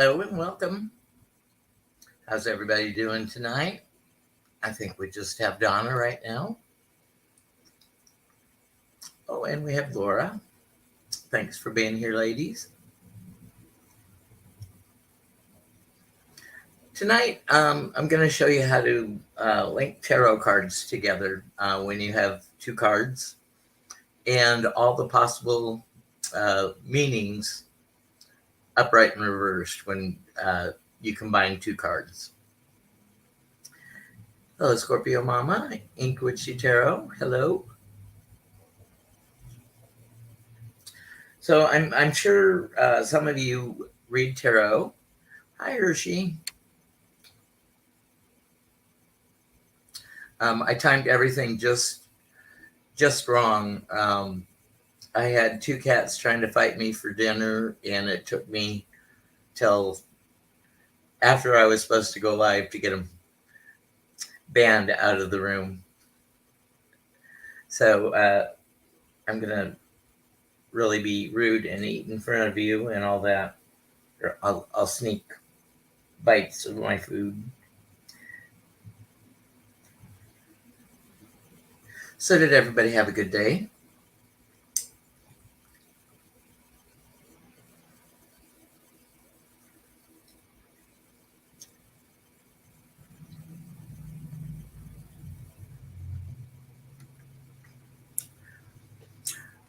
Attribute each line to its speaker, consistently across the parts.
Speaker 1: Hello and welcome. How's everybody doing tonight? I think we just have Donna right now. Oh, and we have Laura. Thanks for being here, ladies. Tonight, I'm going to show you how to link tarot cards together when you have two cards and all the possible meanings upright and reversed when you combine two cards. Hello, Scorpio Mama, Inkwitchy Tarot. Hello. So I'm sure some of you read tarot. Hi, Hershey. I timed everything just wrong. I had two cats trying to fight me for dinner, and it took me till after I was supposed to go live to get them banned out of the room. So I'm gonna really be rude and eat in front of you and all that. Or I'll sneak bites of my food. So did everybody have a good day?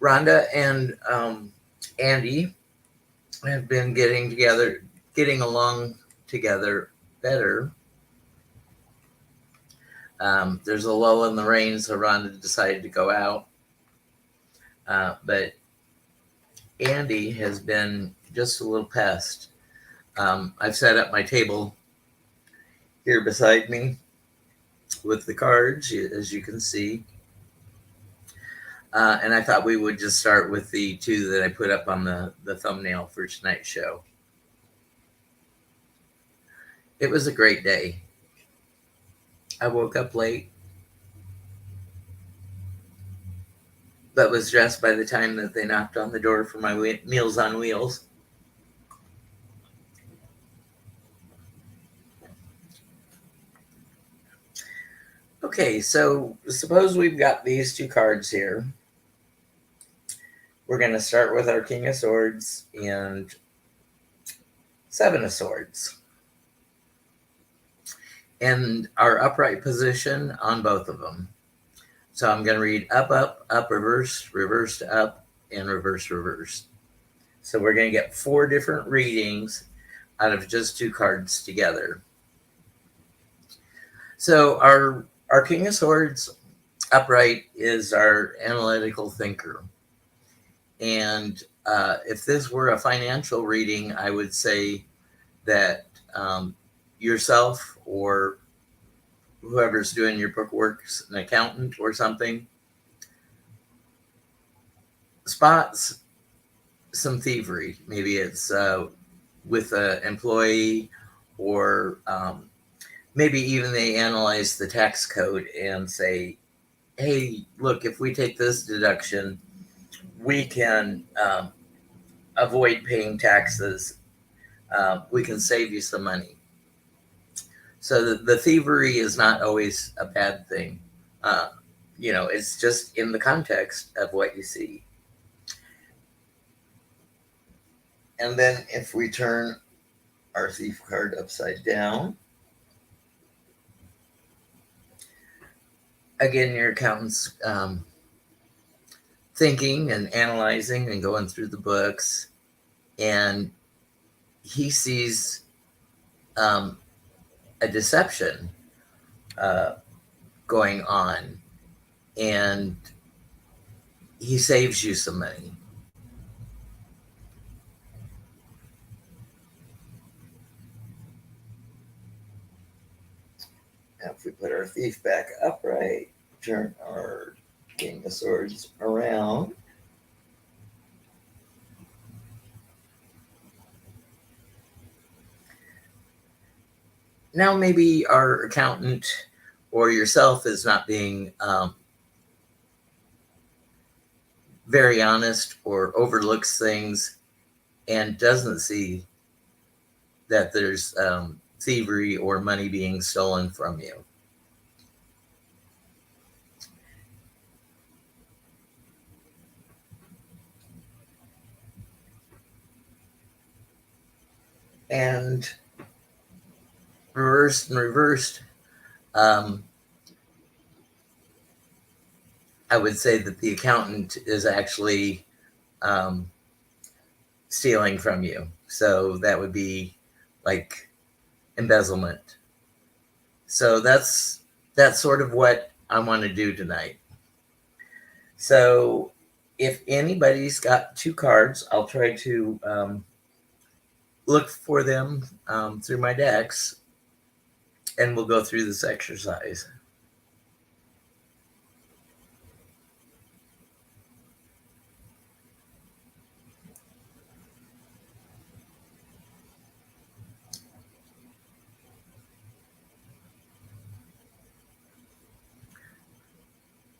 Speaker 1: Rhonda and Andy have been getting along together better. There's a lull in the rain, so Rhonda decided to go out. But Andy has been just a little pest. I've set up my table here beside me with the cards, as you can see. And I thought we would just start with the two that I put up on the thumbnail for tonight's show. It was a great day. I woke up late, but was dressed by the time that they knocked on the door for my Meals on Wheels. Okay, so suppose we've got these two cards here. We're going to start with our King of Swords and Seven of Swords. And our upright position on both of them. So I'm going to read up, up, up, reverse, reverse to up, and reverse, reverse. So we're going to get 4 different readings out of just 2 cards together. So our King of Swords upright is our analytical thinker. And if this were a financial reading, I would say that yourself or whoever's doing your bookwork's an accountant or something, spots some thievery. Maybe it's with an employee, or maybe even they analyze the tax code and say, hey, look, if we take this deduction, we can avoid paying taxes. We can save you some money. So the thievery is not always a bad thing. It's just in the context of what you see. And then if we turn our thief card upside down, again, your accountant's thinking and analyzing and going through the books, and he sees a deception going on, and he saves you some money. Now, if we put our thief back upright, turn our King of Swords around, now maybe our accountant or yourself is not being very honest or overlooks things and doesn't see that there's thievery or money being stolen from you. And reversed, um, I would say that the accountant is actually um, stealing from you. So that would be like embezzlement. So that's sort of what I want to do tonight. So if anybody's got two cards, I'll try to look for them through my decks, and we'll go through this exercise.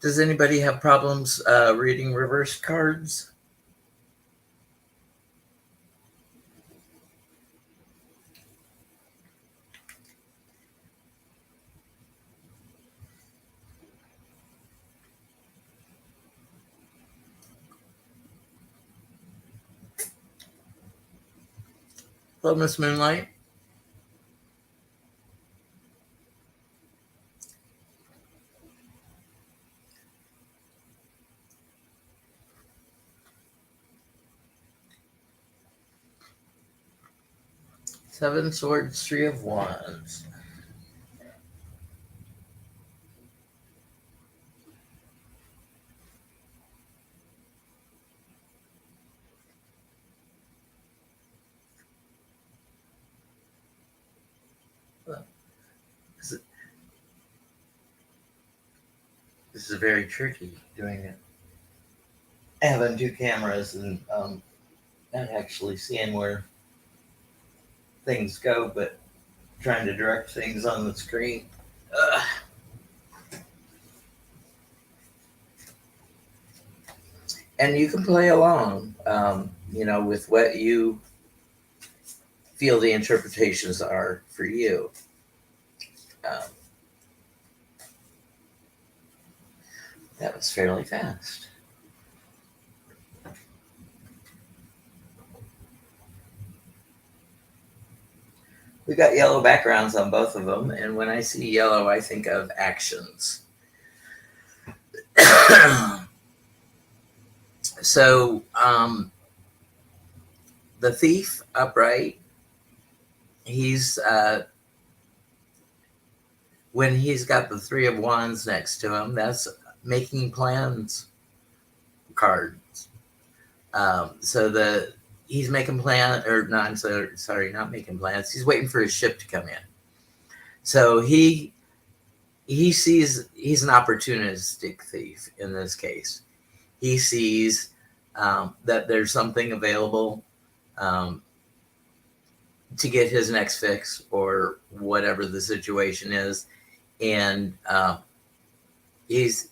Speaker 1: Does anybody have problems reading reverse cards? Hello, Miss Moonlight. Seven Swords, Three of Wands. This is very tricky doing it. Having two cameras and not actually seeing where things go, but trying to direct things on the screen. Ugh. And you can play along, with what you feel the interpretations are for you. Um, that was fairly fast. We got yellow backgrounds on both of them, and when I see yellow, I think of actions. So, the thief upright, he's when he's got the Three of Wands next to him, that's making plans cards. So he's making plans, or no, I'm sorry, not making plans. He's waiting for his ship to come in. So he sees he's an opportunistic thief in this case. He sees that there's something available to get his next fix or whatever the situation is, and he's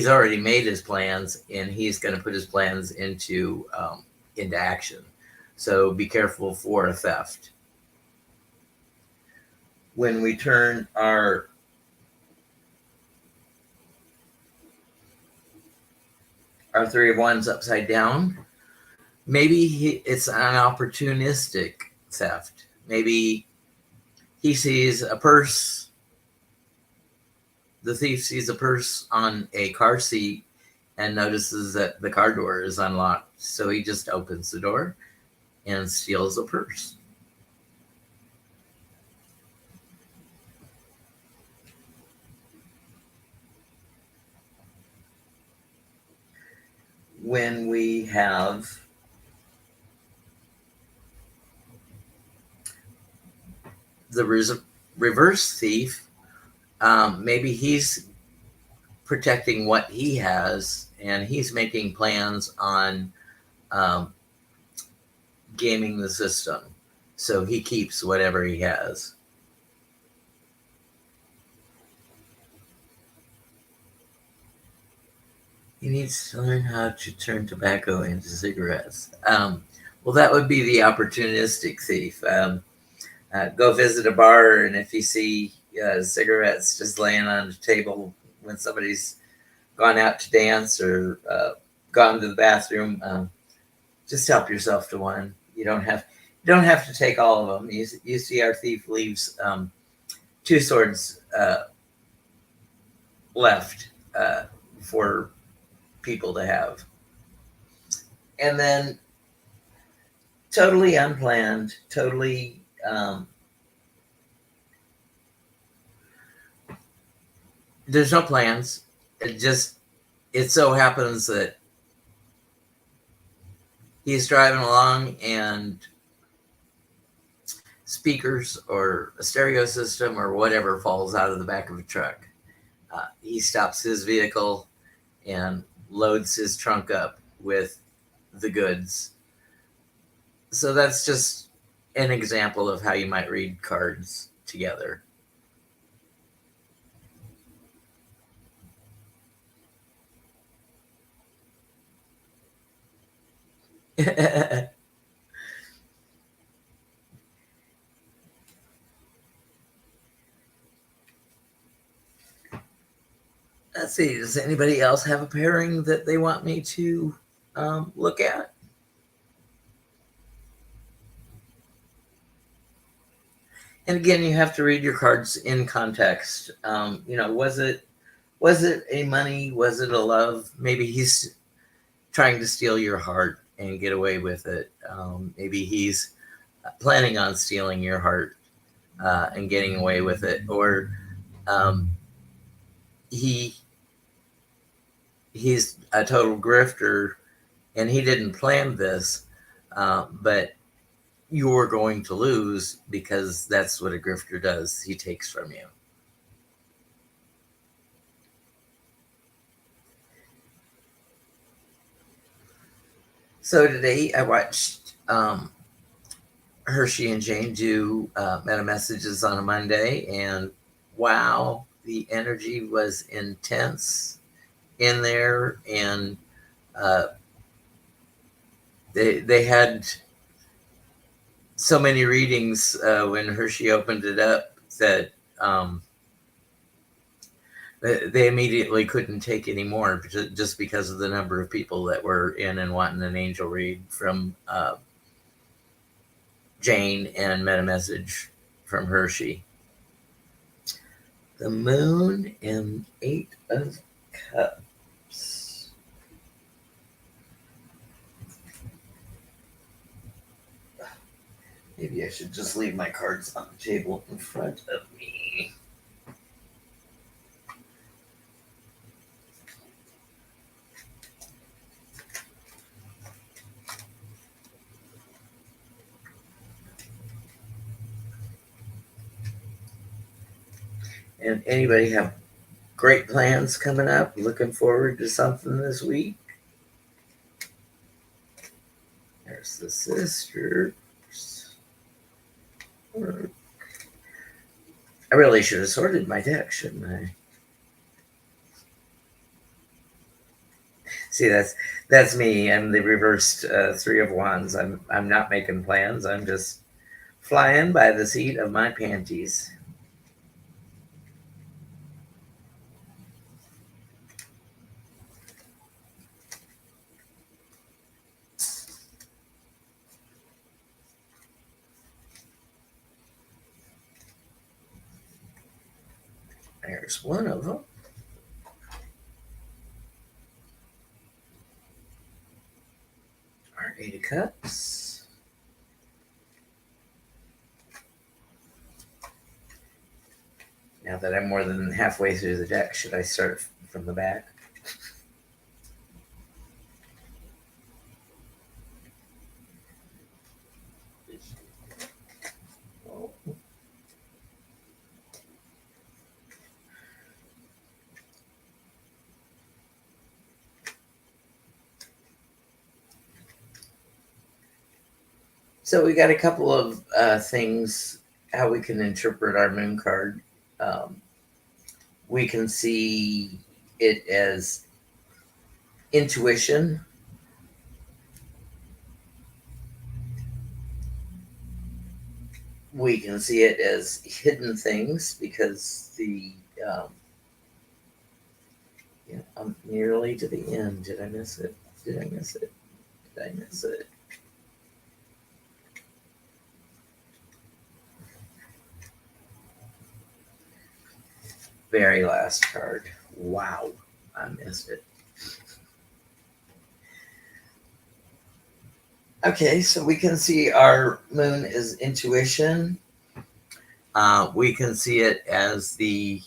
Speaker 1: already made his plans, and he's going to put his plans into action. So be careful for a theft. When we turn our Three of Wands upside down, maybe it's an opportunistic theft. Maybe he sees a purse. The thief sees a purse on a car seat and notices that the car door is unlocked. So he just opens the door and steals a purse. When we have the reverse thief, maybe he's protecting what he has, and he's making plans on gaming the system. So he keeps whatever he has. He needs to learn how to turn tobacco into cigarettes. Well, that would be the opportunistic thief. Go visit a bar, and if you see cigarettes just laying on the table when somebody's gone out to dance or gone to the bathroom, just help yourself to one. You don't have to take all of them. You see, our thief leaves two swords left for people to have, and then totally unplanned, totally. There's no plans. It so happens that he's driving along and speakers or a stereo system or whatever falls out of the back of a truck. He stops his vehicle and loads his trunk up with the goods. So that's just an example of how you might read cards together. Let's see. Does anybody else have a pairing that they want me to look at? And again, you have to read your cards in context. Was it a money? Was it a love? Maybe he's trying to steal your heart and get away with it. Maybe he's planning on stealing your heart and getting away with it, or he's a total grifter and he didn't plan this, but you're going to lose because that's what a grifter does. He takes from you. So today I watched Hershey and Jane do meta messages on a Monday, and wow, the energy was intense in there, and they had so many readings when Hershey opened it up that they immediately couldn't take any more just because of the number of people that were in and wanting an angel read from Jane and meta message from Hershey. The Moon and Eight of Cups. Maybe I should just leave my cards on the table in front of me. And anybody have great plans coming up? Looking forward to something this week? There's the sisters. I really should have sorted my deck, shouldn't I? See, that's me. I'm the reversed Three of Wands. I'm not making plans. I'm just flying by the seat of my panties. There's one of them. Our Eight of Cups. Now that I'm more than halfway through the deck, should I start from the back? So we got a couple of things how we can interpret our moon card. We can see it as intuition. we can see it as hidden things because um, I'm nearly to the end. Did I miss it? Did I miss it? Did I miss it? Very last card. Wow, I missed it. Okay, so we can see our moon is intuition. We can see it as the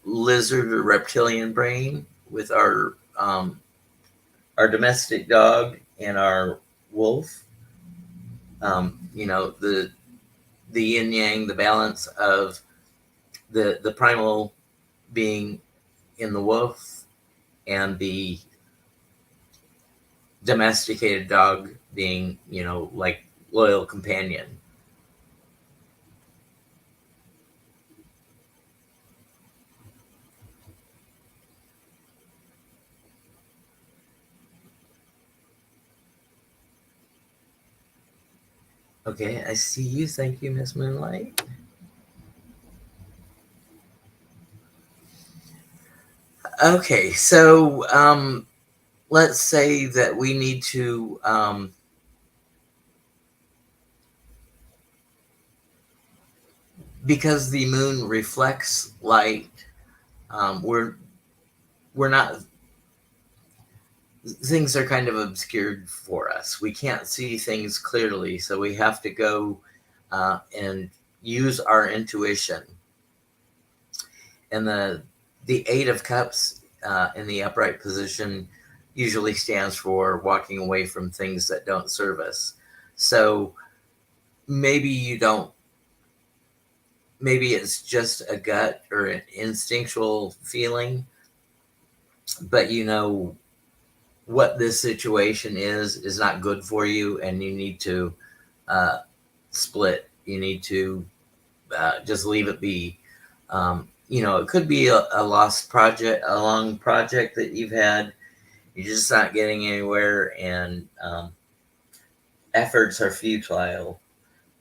Speaker 1: lizard or reptilian brain with our domestic dog and our wolf. The yin yang, the balance of the primal being in the wolf and the domesticated dog being, like loyal companion. Okay, I see you. Thank you, Miss Moonlight. Okay, so let's say that we need to because the moon reflects light. We're not, things are kind of obscured for us. We can't see things clearly, so we have to go and use our intuition. And the Eight of Cups in the upright position usually stands for walking away from things that don't serve us. So maybe you don't. Maybe it's just a gut or an instinctual feeling, but you know what this situation is not good for you, and you need to uh, split. You need to just leave it be. It could be a lost project, a long project that you've had. You're just not getting anywhere, and efforts are futile.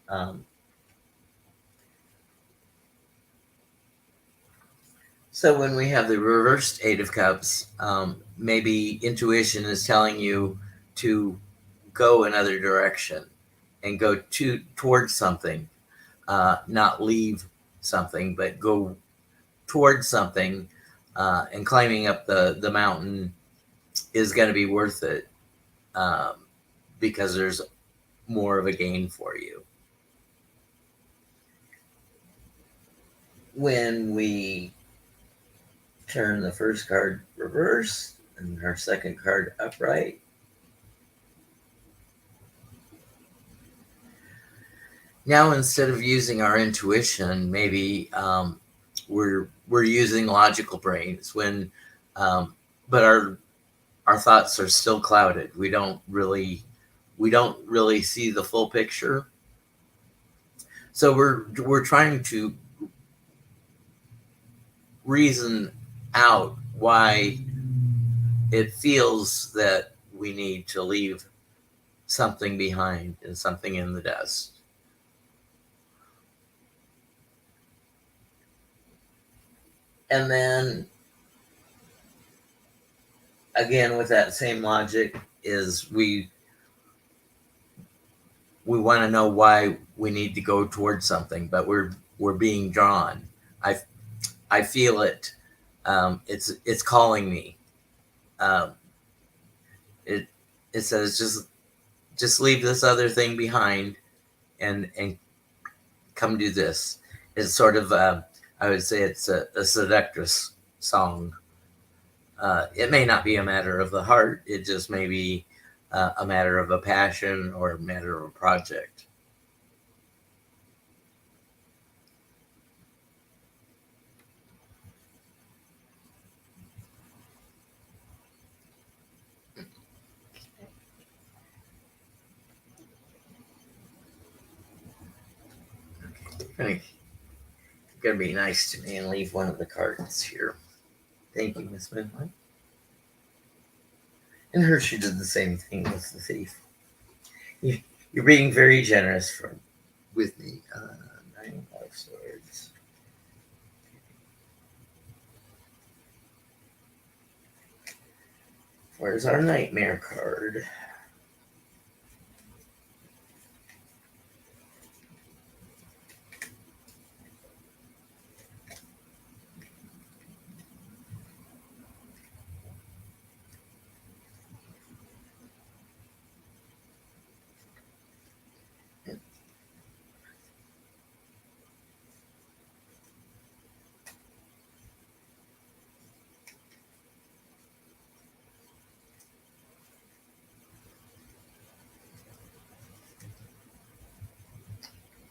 Speaker 1: Um, so when we have the reversed Eight of Cups, maybe intuition is telling you to go another direction and go towards something, not leave something, but go towards something, and climbing up the mountain is going to be worth it, um, because there's more of a gain for you. When we turn the first card reverse and our second card upright, now instead of using our intuition, maybe we're using logical brains but our thoughts are still clouded. We don't really see the full picture. So we're trying to reason out why it feels that we need to leave something behind and something in the dust. And then again, with that same logic, is we want to know why we need to go towards something, but we're being drawn. I feel it. It's calling me. Um, it it says just leave this other thing behind and come do this. It's sort of I would say it's a seductress song. It may not be a matter of the heart. It just may be a matter of a passion or a matter of a project. Okay. Gonna be nice to me and leave one of the cards here. Thank you, Miss Moonlight. And Hershey did the same thing with the thief. You're being very generous with me. Nine of Swords. Where's our Nightmare card?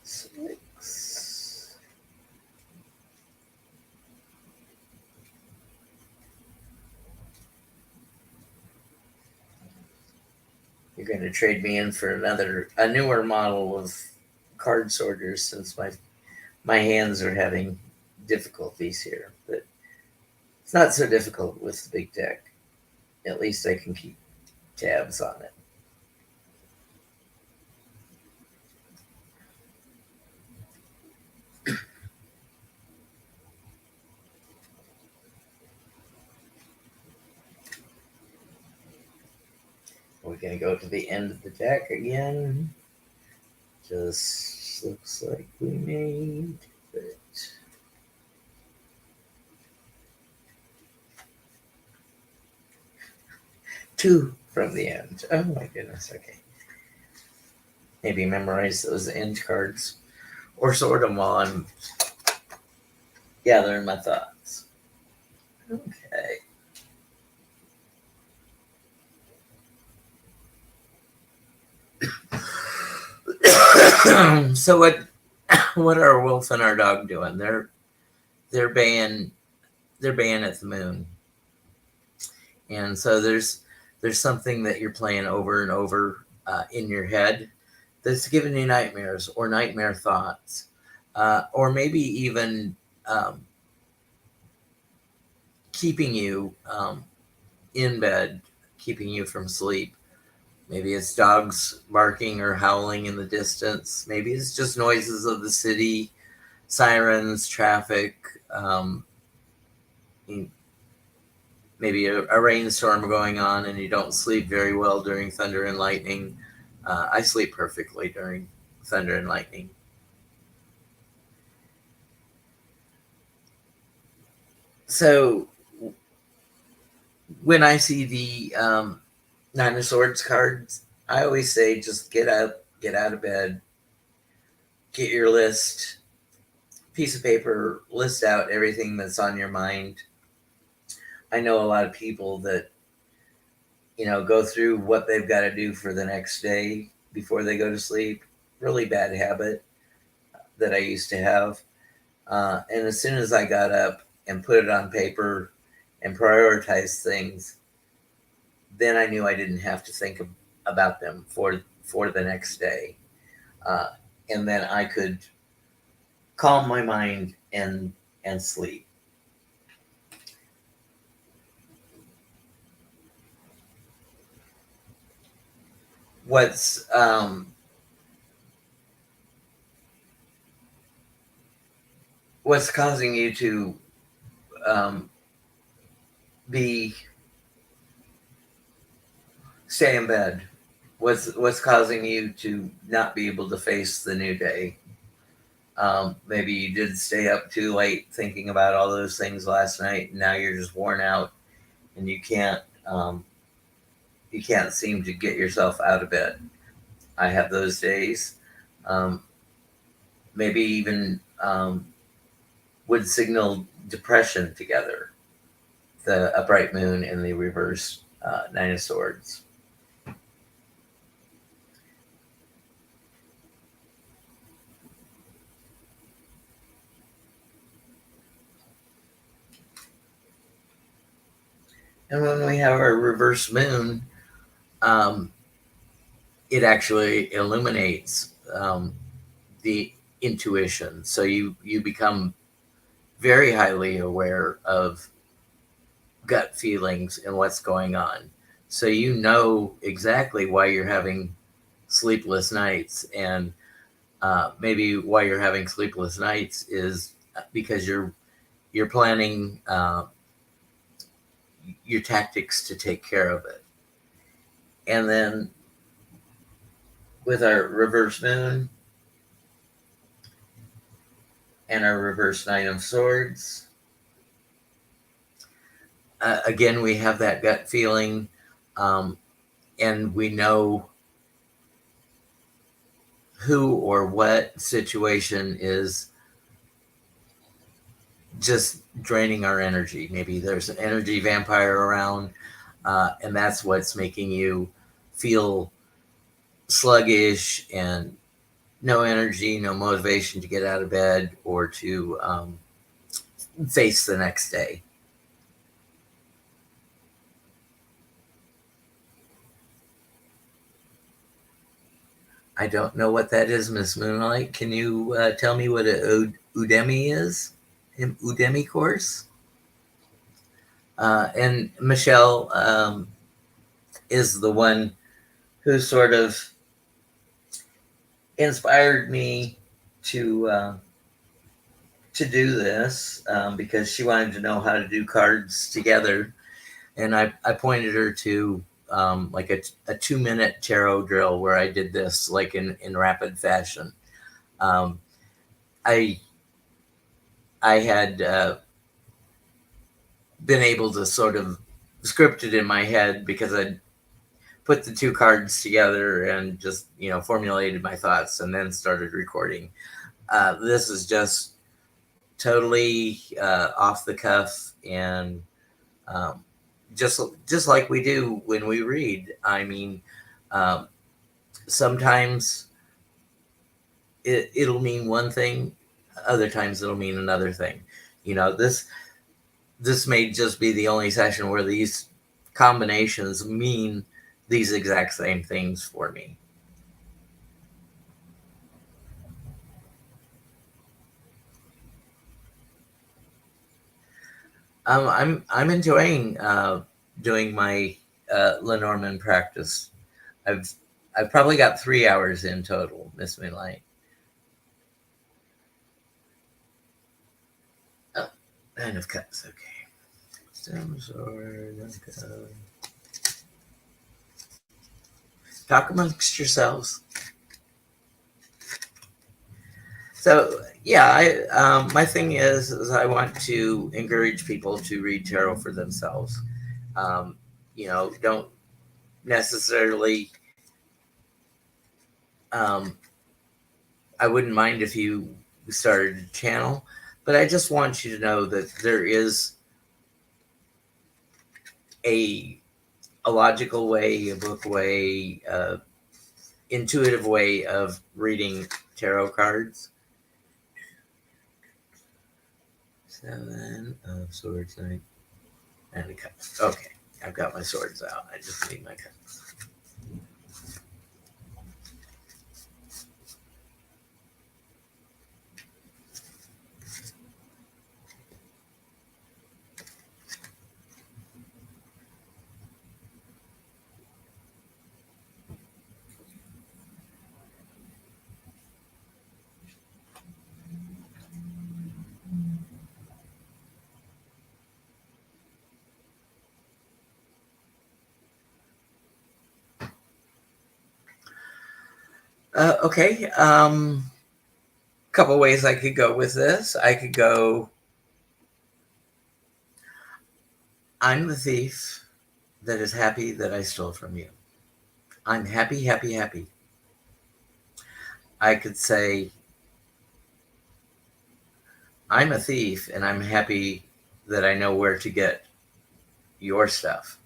Speaker 1: Six. You're going to trade me in for a newer model of card sorters since my hands are having difficulties here. But it's not so difficult with the big deck. At least I can keep tabs on it. We're going to go to the end of the deck again. Just looks like we made it. Two from the end. Oh my goodness. Okay. Maybe memorize those end cards or sort them while I'm gathering my thoughts. Okay. So what are Wolf and our dog doing? They're baying at the moon. And so there's something that you're playing over and over in your head that's giving you nightmares or nightmare thoughts, or maybe even keeping you in bed, keeping you from sleep. Maybe it's dogs barking or howling in the distance. Maybe it's just noises of the city, sirens, traffic, maybe a rainstorm going on and you don't sleep very well during thunder and lightning. I sleep perfectly during thunder and lightning. So when I see the Nine of Swords cards, I always say just get up, get out of bed, get your list, piece of paper, list out everything that's on your mind. I know a lot of people that go through what they've got to do for the next day before they go to sleep. Really bad habit that I used to have. And as soon as I got up and put it on paper and prioritized things, then I knew I didn't have to think about them for the next day. And then I could calm my mind and sleep. What's causing you to stay in bed? What's causing you to not be able to face the new day? Maybe you did stay up too late thinking about all those things last night, and now you're just worn out, and you can't seem to get yourself out of bed. I have those days. Maybe even would signal depression together. The upright moon and the reverse Nine of Swords. And when we have our reverse moon, it actually illuminates the intuition. So you become very highly aware of gut feelings and what's going on. So you know exactly why you're having sleepless nights. And maybe why you're having sleepless nights is because you're planning your tactics to take care of it. And then with our reverse moon and our reverse nine of swords, again, we have that gut feeling, and we know who or what situation is just draining our energy. Maybe there's an energy vampire around, and that's what's making you feel sluggish and no energy, no motivation to get out of bed or to face the next day. I don't know what that is, Miss Moonlight. Can you tell me what a Udemy is? An Udemy course? And Michelle is the one who sort of inspired me to do this because she wanted to know how to do cards together, and I pointed her to like a 2-minute tarot drill where I did this like in rapid fashion. I had been able to sort of script it in my head because I'd put the two cards together and just formulated my thoughts and then started recording. This is just totally off the cuff and just like we do when we read. I mean, sometimes it'll mean one thing, other times it'll mean another thing. This may just be the only session where these combinations mean these exact same things for me. I'm enjoying doing my Lenormand practice. I've probably got 3 hours in total, Miss Moonlight. Oh, Nine of Cups. Okay. Stone sword. Talk amongst yourselves. So yeah, my thing is I want to encourage people to read tarot for themselves. Don't necessarily. I wouldn't mind if you started a channel, but I just want you to know that there is a logical way, a book way, intuitive way of reading tarot cards. Seven of Swords, and a cup. Okay, I've got my swords out. I just need my cups. Okay. Couple ways I could go with this. I could go, I'm the thief that is happy that I stole from you. I'm happy, happy, happy. I could say, I'm a thief and I'm happy that I know where to get your stuff.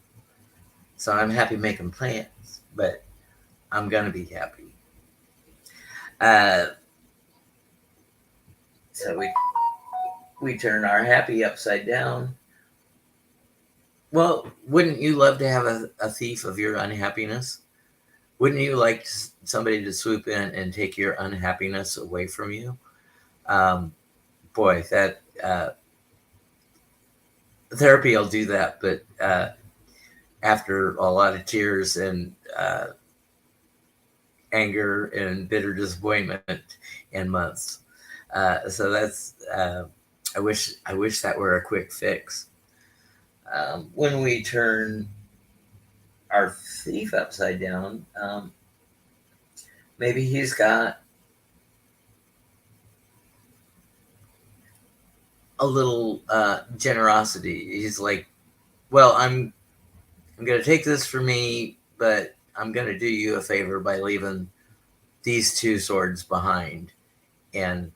Speaker 1: So I'm happy making plans, but I'm going to be happy. So we turn our happy upside down. Well, wouldn't you love to have a thief of your unhappiness? Wouldn't you like somebody to swoop in and take your unhappiness away from you? Boy, that therapy will do that, but after a lot of tears and anger and bitter disappointment in months. So that's I wish that were a quick fix. When we turn our thief upside down, maybe he's got a little generosity. He's like, well, I'm going to take this for me, but I'm going to do you a favor by leaving these two swords behind, and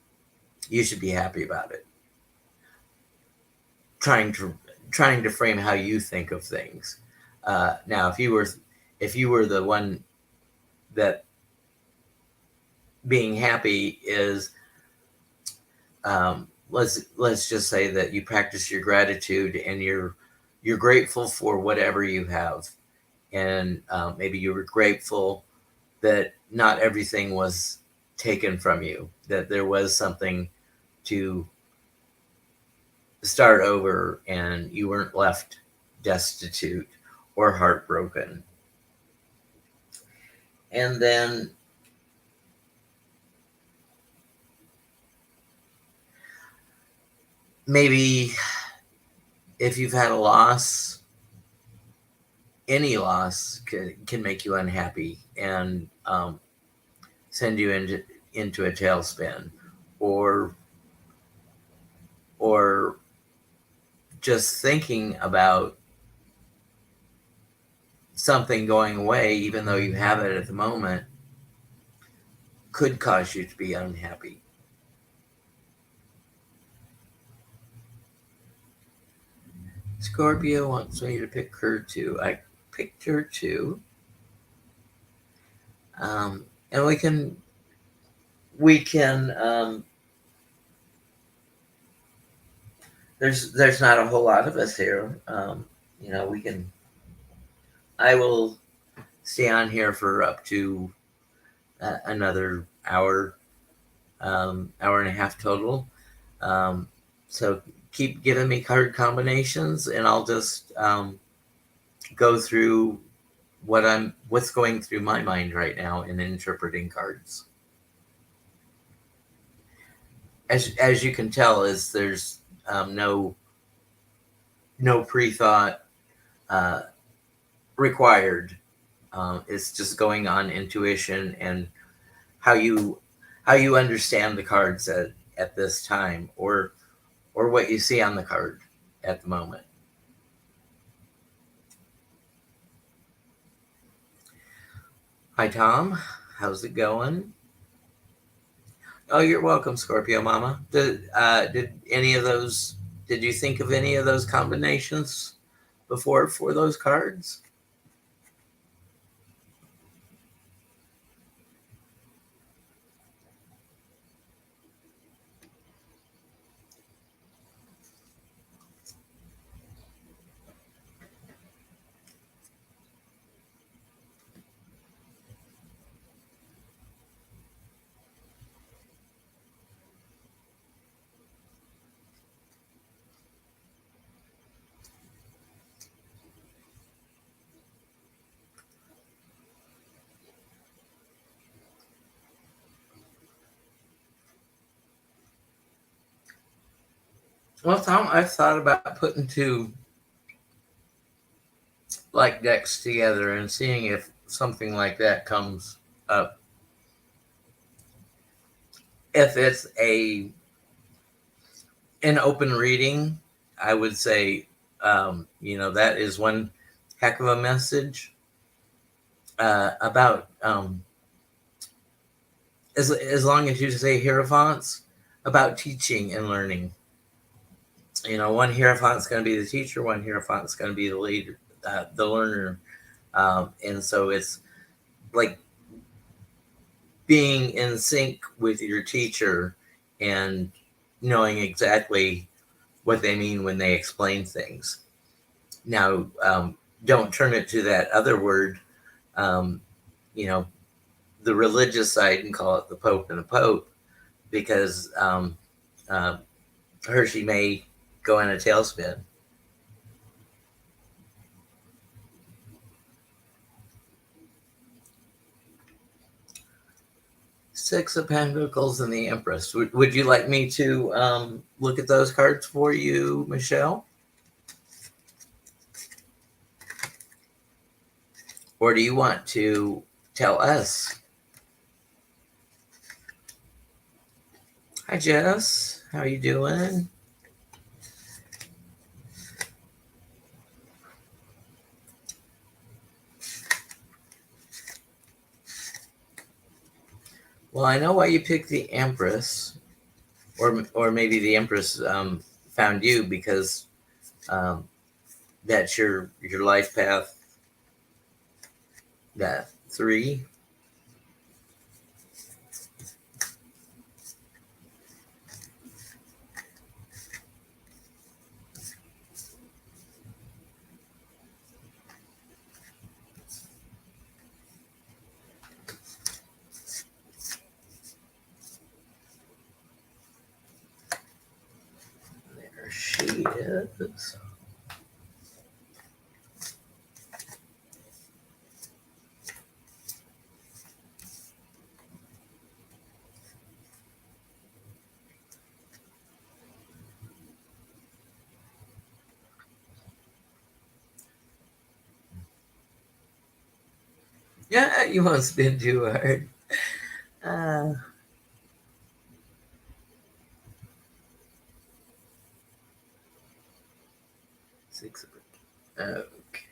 Speaker 1: you should be happy about it. Trying to frame how you think of things. Now, if you were the one that being happy is, let's just say that you practice your gratitude and you're grateful for whatever you have, and maybe you were grateful that not everything was taken from you, that there was something to start over and you weren't left destitute or heartbroken. And then maybe if you've had a loss, any loss can make you unhappy and send you into a tailspin, or just thinking about something going away, even though you have it at the moment, could cause you to be unhappy. Scorpio wants me to pick her too. I picked her too. And we can there's not a whole lot of us here. We can, I will stay on here for up to another hour, hour and a half total. So keep giving me card combinations, and I'll just go through what's going through my mind right now in interpreting cards. As you can tell, there's no pre-thought required. It's just going on intuition and how you understand the cards at this time, or what you see on the card at the moment. Hi, Tom. How's it going? Oh, you're welcome, Scorpio Mama. Did any of those? Did you think of any of those combinations before for those cards? Well, Tom, I've thought about putting two like decks together and seeing if something like that comes up. If it's an open reading, I would say, that is one heck of a message about as long as you say Hierophants, about teaching and learning. One Hierophant's going to be the teacher, one Hierophant's going to be the leader, the learner. And so it's like being in sync with your teacher and knowing exactly what they mean when they explain things. Now, don't turn it to that other word, the religious side, and call it the Pope and the Pope, because Hershey may go in a tailspin. Six of Pentacles and the Empress. Would you like me to look at those cards for you, Michelle? Or do you want to tell us? Hi, Jess. How you doing? Well, I know why you picked the Empress, or maybe the Empress found you because that's your life path. That 3. There she is. Yeah, you won't spin too hard. Uh, Six of it. Okay.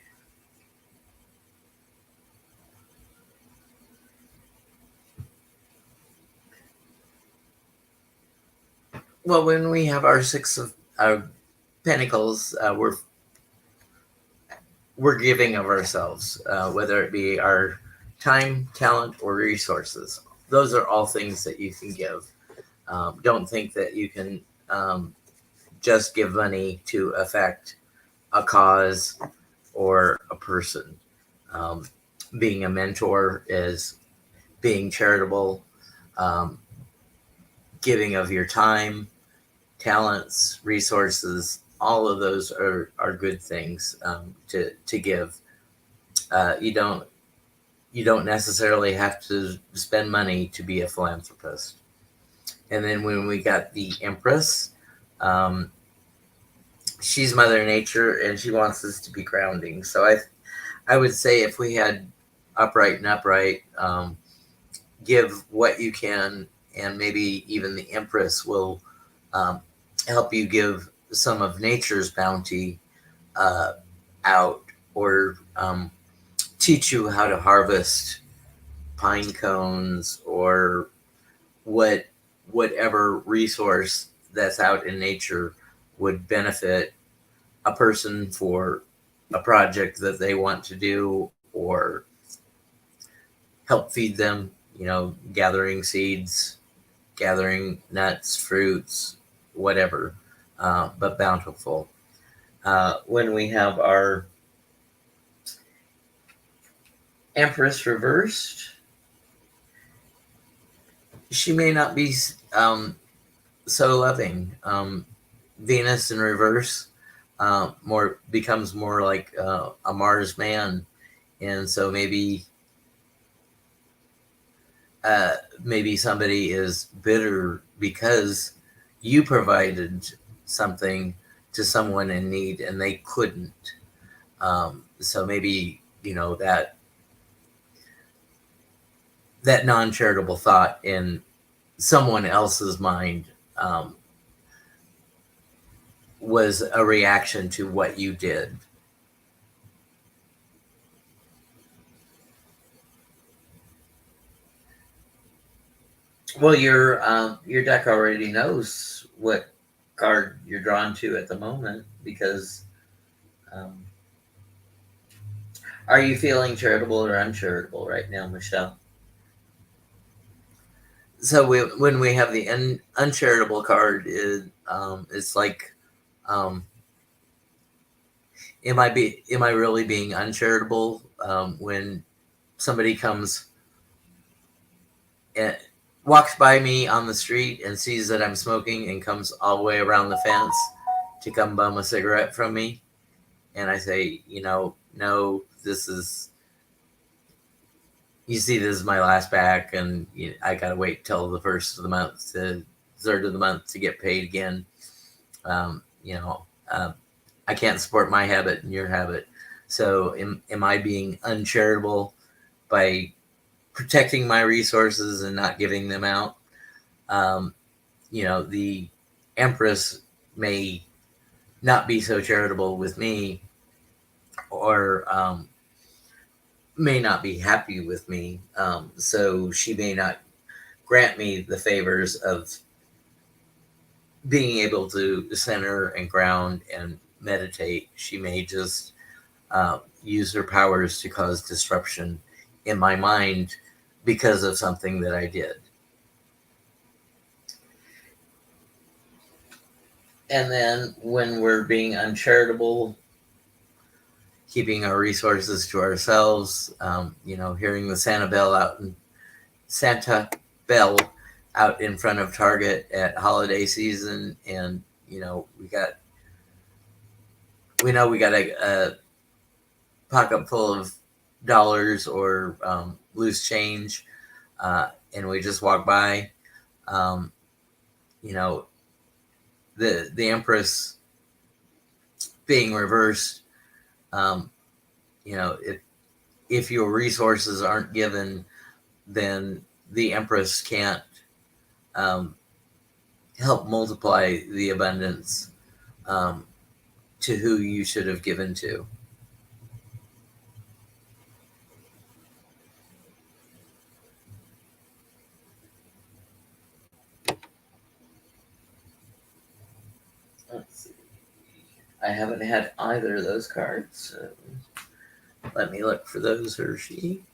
Speaker 1: Well, when we have our Six of Pentacles, we're giving of ourselves, whether it be our time, talent, or resources. Those are all things that you can give. Don't think that you can just give money to affect a cause or a person. Being a mentor is being charitable, um, giving of your time, talents, resources. All of those are good things to give. You don't necessarily have to spend money to be a philanthropist. And then when we got the Empress, um, she's Mother Nature, and she wants us to be grounding. So I would say if we had upright and upright, give what you can, and maybe even the Empress will um, help you give some of nature's bounty uh, out, or teach you how to harvest pine cones or whatever resource that's out in nature would benefit a person for a project that they want to do, or help feed them, gathering seeds, gathering nuts, fruits, whatever, but bountiful. When we have our Empress reversed, she may not be so loving. Venus in reverse more becomes more like a Mars man, and so maybe somebody is bitter because you provided something to someone in need and they couldn't. So maybe that non-charitable thought in someone else's mind um, was a reaction to what you did. Well, your deck already knows what card you're drawn to at the moment, because um, are you feeling charitable or uncharitable right now, Michelle? So when we have the uncharitable card, it's like, um, am I really being uncharitable when somebody comes and walks by me on the street and sees that I'm smoking and comes all the way around the fence to come bum a cigarette from me, and I say, no, this is you see, this is my last back, and I got to wait till the first of the month to third of the month to get paid again. You know, I can't support my habit and your habit. So am I being uncharitable by protecting my resources and not giving them out? The Empress may not be so charitable with me, or may not be happy with me. So she may not grant me the favors of being able to center and ground and meditate. She may just use her powers to cause disruption in my mind because of something that I did. And then when we're being uncharitable, keeping our resources to ourselves, hearing the Santa Bell out in front of Target at holiday season, and we know we got a pocket full of dollars or loose change, and we just walk by. The Empress being reversed. If your resources aren't given, then the Empress can't help multiply the abundance to who you should have given to. Let's see. I haven't had either of those cards. So let me look for those, Hershey.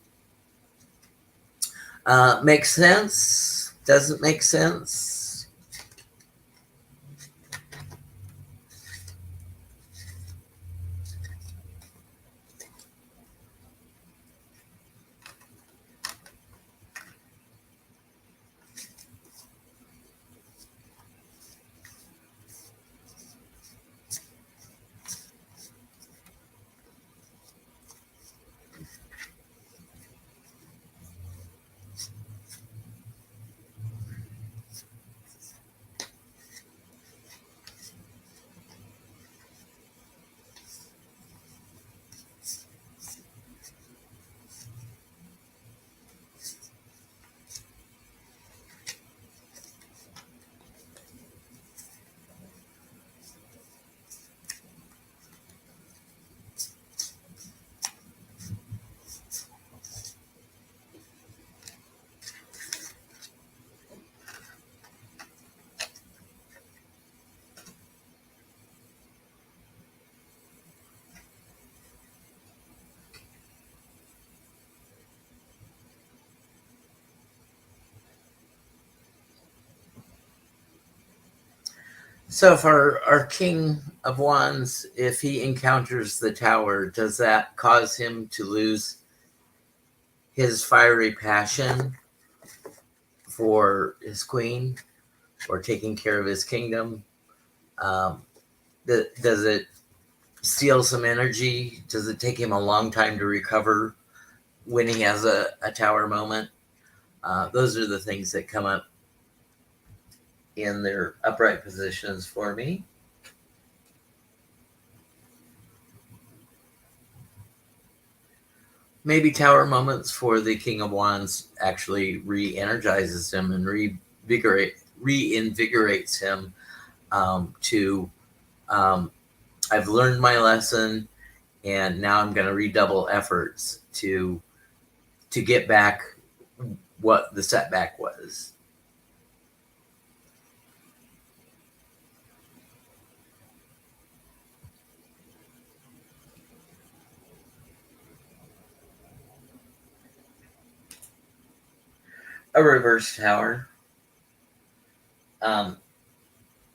Speaker 1: Makes sense? Doesn't make sense? So for our King of Wands, if he encounters the Tower, does that cause him to lose his fiery passion for his queen or taking care of his kingdom? Does it steal some energy? Does it take him a long time to recover when he has a Tower moment? Those are the things that come up in their upright positions for me. Maybe Tower moments for the King of Wands actually re-energizes him and reinvigorates him to I've learned my lesson, and now I'm going to redouble efforts to get back what the setback was. A reverse tower. I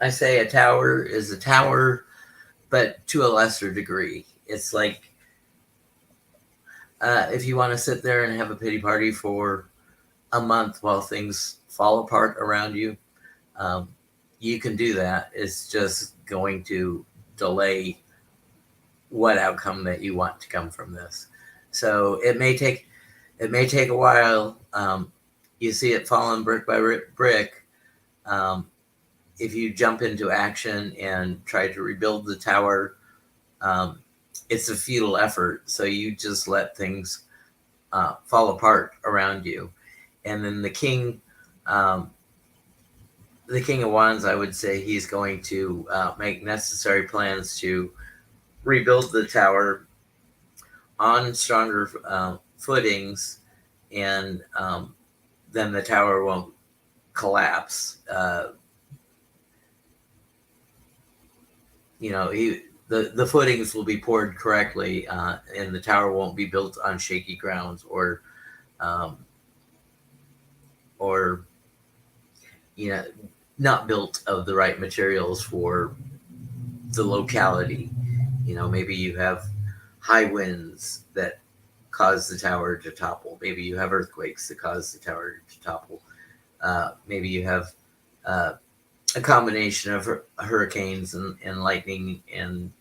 Speaker 1: say a tower is a tower, but to a lesser degree. It's like if you want to sit there and have a pity party for a month while things fall apart around you, you can do that. It's just going to delay what outcome that you want to come from this. So it may take It may take a while. You see it falling brick by brick. Um, if you jump into action and try to rebuild the tower, um, it's a futile effort. So you just let things fall apart around you. And then um, the King of Wands, I would say he's going to make necessary plans to rebuild the tower on stronger footings, and then the tower won't collapse. The footings will be poured correctly, and the tower won't be built on shaky grounds um, or you know not built of the right materials for the locality. Maybe you have high winds that cause the tower to topple. Maybe you have earthquakes that cause the tower to topple. Maybe you have a combination of hurricanes and lightning and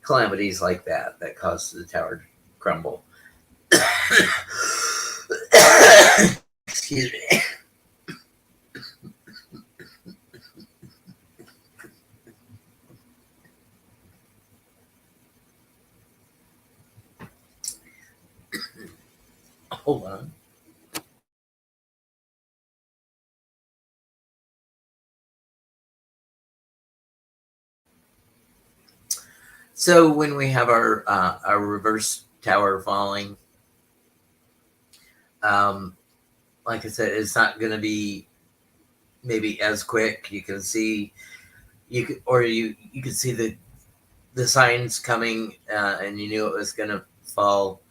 Speaker 1: calamities like that cause the tower to crumble. Excuse me. Hold on. So when we have our reverse tower falling, like I said, it's not going to be maybe as quick. You can see you could see the signs coming, and you knew it was going to fall.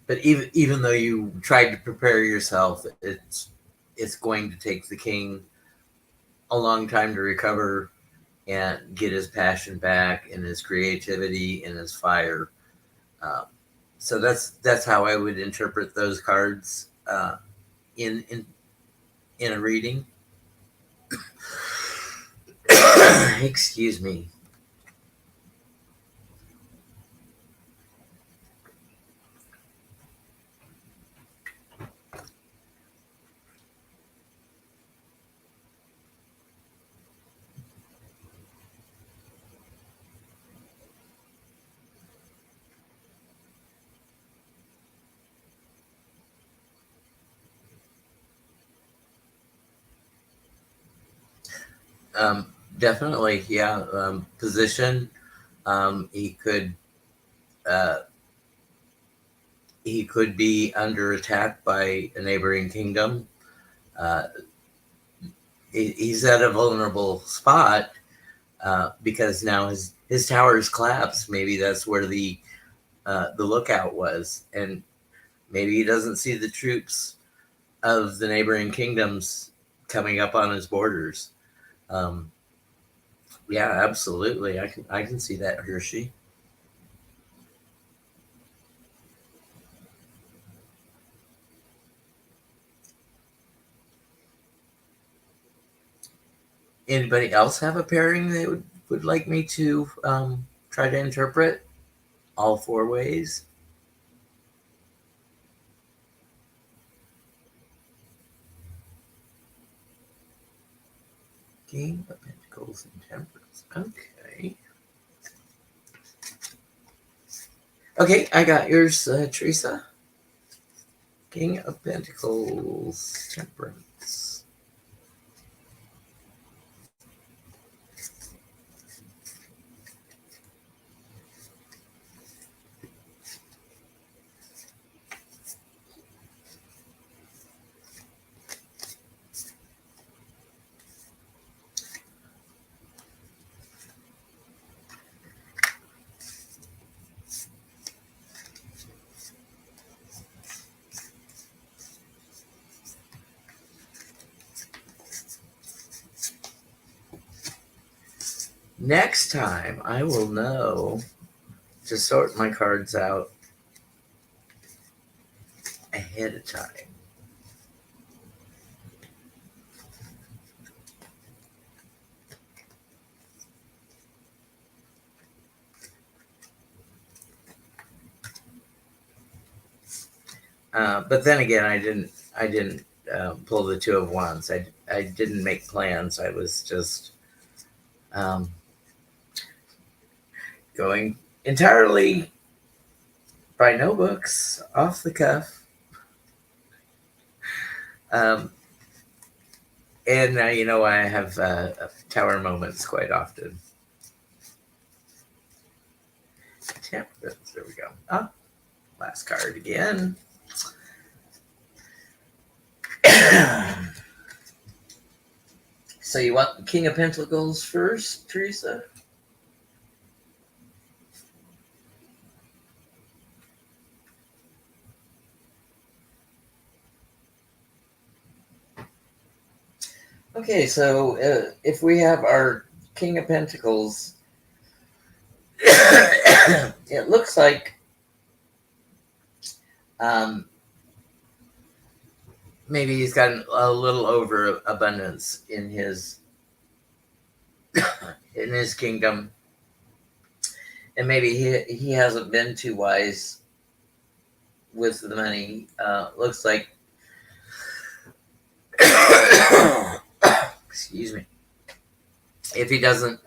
Speaker 1: But even though you tried to prepare yourself, it's going to take the king a long time to recover and get his passion back and his creativity and his fire. Um, so that's how I would interpret those cards in in a reading. Excuse me. Definitely, yeah. Position. Um, he could uh, he could be under attack by a neighboring kingdom. Uh, he's at a vulnerable spot because now his tower's collapsed. Maybe that's where the lookout was, and maybe he doesn't see the troops of the neighboring kingdoms coming up on his borders. Um, yeah, absolutely. I can see that, Hershey. Anybody else have a pairing they would like me to try to interpret all four ways? King of Pentacles and Temperance. Okay. Okay, I got yours, Teresa. King of Pentacles, Temperance. Next time, I will know to sort my cards out ahead of time. But then again, I didn't pull the two of wands. I didn't make plans. I was just um, going entirely by no books, off the cuff. Um, and I have tower moments quite often. Temperance. There we go. Ah, last card again. So you want the King of Pentacles first, Teresa? Okay, so if we have our King of Pentacles, it looks like maybe he's got a little overabundance in his in his kingdom, and maybe he hasn't been too wise with the money. Looks like, excuse me, if he doesn't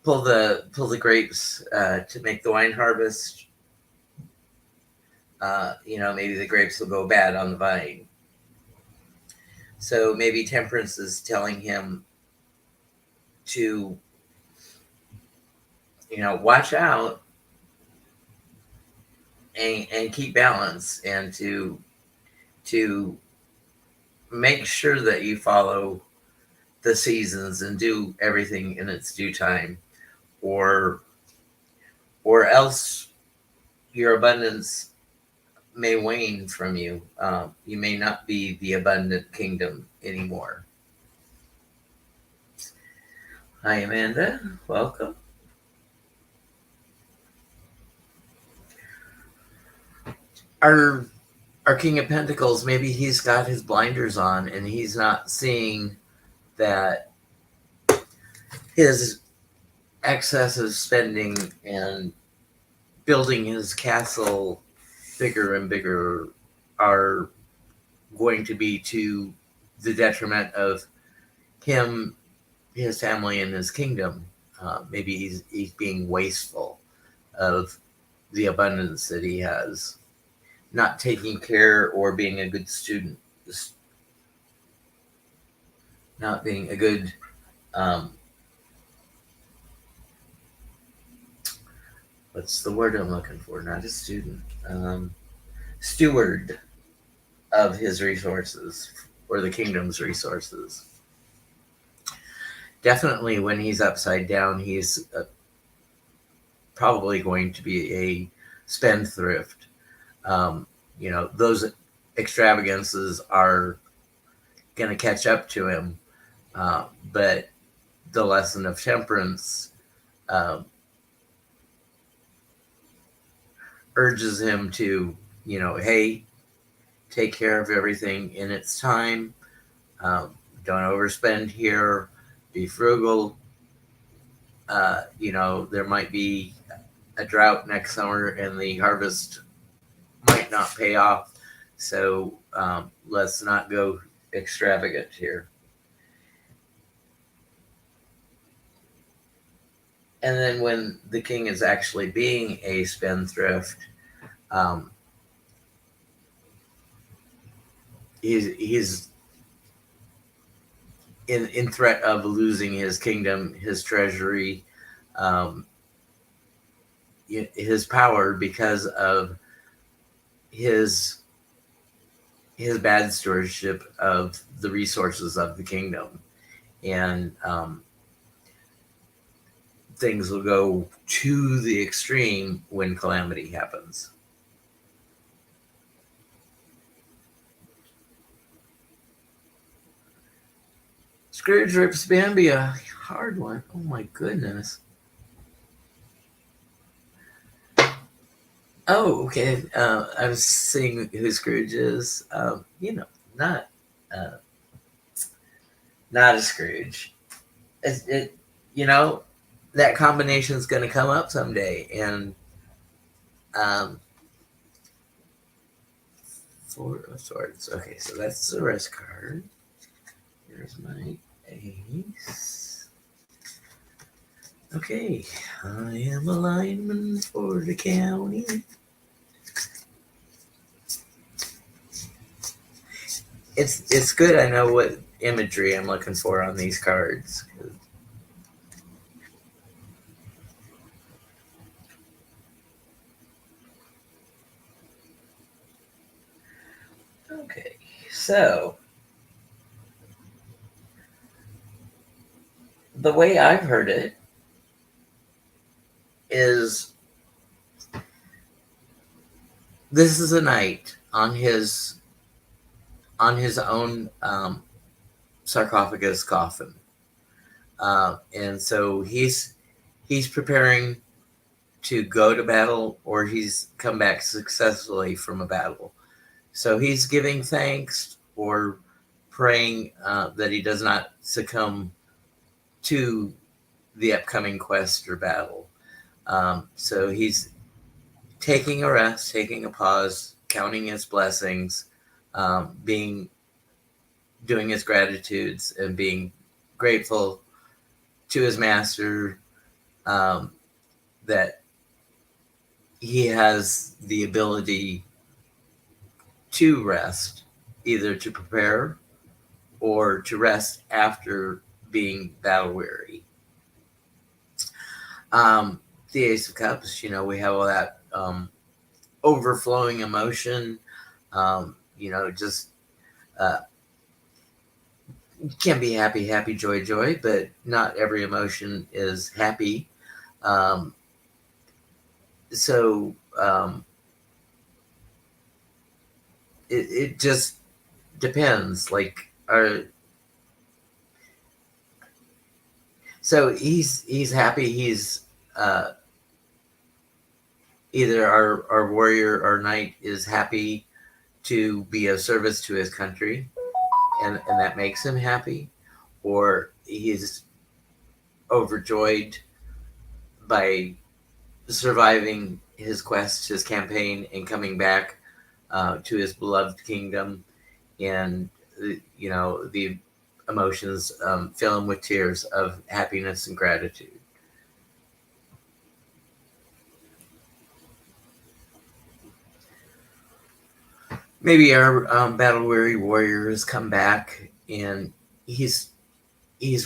Speaker 1: pull the grapes to make the wine harvest, maybe the grapes will go bad on the vine. So maybe Temperance is telling him to, watch out and keep balance, and to make sure that you follow the seasons and do everything in its due time, or else your abundance may wane from you. You may not be the abundant kingdom anymore. Hi, Amanda. Welcome. Our King of Pentacles, maybe he's got his blinders on and he's not seeing that his excessive spending and building his castle bigger and bigger are going to be to the detriment of him, his family, and his kingdom. Maybe he's being wasteful of the abundance that he has, not taking care or being a good student, not being a good what's the word I'm looking for? Not a student, steward of his resources or the kingdom's resources. Definitely when he's upside down, he's probably going to be a spendthrift. Those extravagances are going to catch up to him. But the lesson of temperance urges him to, hey, take care of everything in its time. Don't overspend here. Be frugal. There might be a drought next summer and the harvest might not pay off. So let's not go extravagant here. And then when the king is actually being a spendthrift, he's in threat of losing his kingdom, his treasury, his power because of his bad stewardship of the resources of the kingdom. And things will go to the extreme when calamity happens. Scrooge rips Bambi, a hard one. Oh my goodness. Oh, okay. I was seeing who Scrooge is. Not a Scrooge. That combination is going to come up someday, and Four of Swords. Okay, so that's the rest card. Here's my ace. Okay, I am a lineman for the county. It's good. I know what imagery I'm looking for on these cards. Okay, so the way I've heard it is this is a knight on his own sarcophagus coffin, and so he's preparing to go to battle, or he's come back successfully from a battle. So he's giving thanks or praying that he does not succumb to the upcoming quest or battle. So he's taking a rest, taking a pause, counting his blessings, doing his gratitudes, and being grateful to his master that he has the ability to rest, either to prepare or to rest after being battle weary. The Ace of Cups, we have all that overflowing emotion, just can be happy, joy, but not every emotion is happy. So it just depends. So he's happy. He's either our warrior or knight is happy to be of service to his country, and that makes him happy, or he's overjoyed by surviving his quest, his campaign, and coming back to his beloved kingdom, and the emotions fill him with tears of happiness and gratitude. Maybe our battle-weary warrior has come back, and he's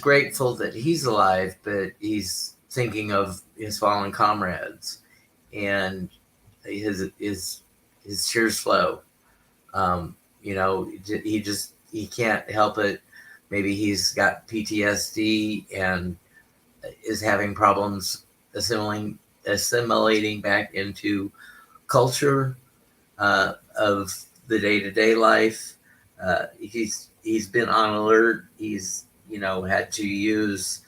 Speaker 1: grateful that he's alive, but he's thinking of his fallen comrades, and his tears flow. He can't help it. Maybe he's got PTSD and is having problems assimilating back into culture of the day-to-day life. He's been on alert. He's had to use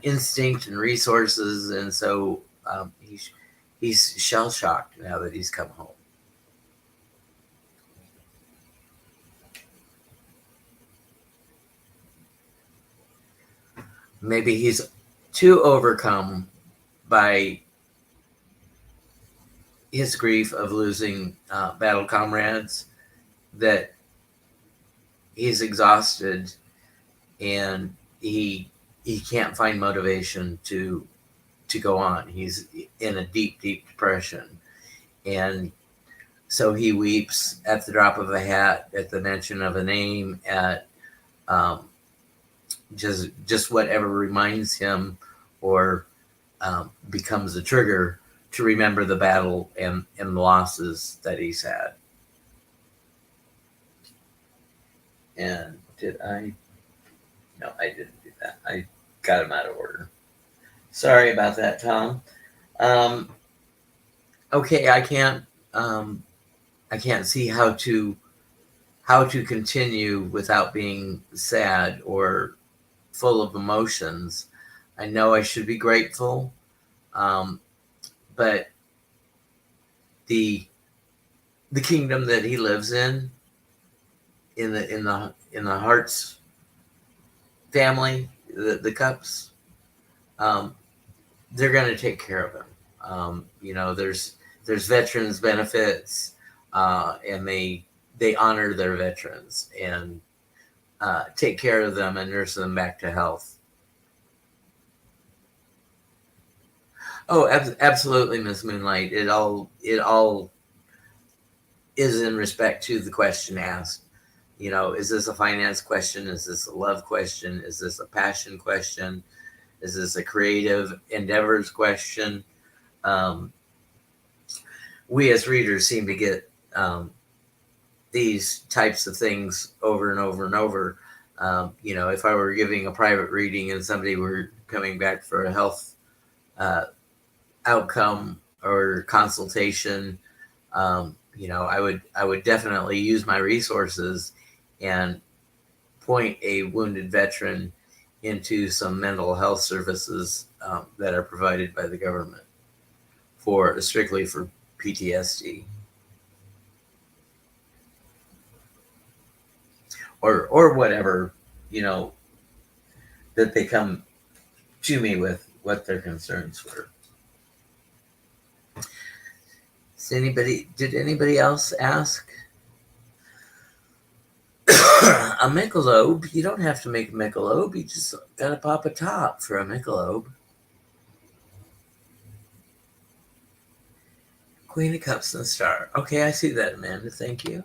Speaker 1: instinct and resources, and so he's shell-shocked now that he's come home. Maybe he's too overcome by his grief of losing battle comrades that he's exhausted, and he can't find motivation to go on. He's in a deep depression, and so he weeps at the drop of a hat, at the mention of a name, at just whatever reminds him or becomes a trigger to remember the battle and the losses that he's had. And did I? No, I didn't do that. I got him out of order. Sorry about that, Tom. Okay, I can't see how to continue without being sad or full of emotions. I know I should be grateful, but the kingdom that he lives in the Hearts family, the Cups, they're going to take care of him. There's veterans benefits. and they honor their veterans and take care of them and nurse them back to health. Oh, absolutely, Miss Moonlight. It all is in respect to the question asked. You know, is this a finance question? Is this a love question? Is this a passion question? Is this a creative endeavors question? Um, we as readers seem to get these types of things over and over and over. You know, if I were giving a private reading and somebody were coming back for a health uh, outcome or consultation, you know, I would definitely use my resources and point a wounded veteran into some mental health services that are provided by the government for strictly for PTSD or whatever, you know, that they come to me with what their concerns were. Did anybody else ask? A Michelob, you don't have to make a Michelob. You just gotta pop a top for a Michelob. Queen of Cups and Star. Okay, I see that, Amanda. Thank you.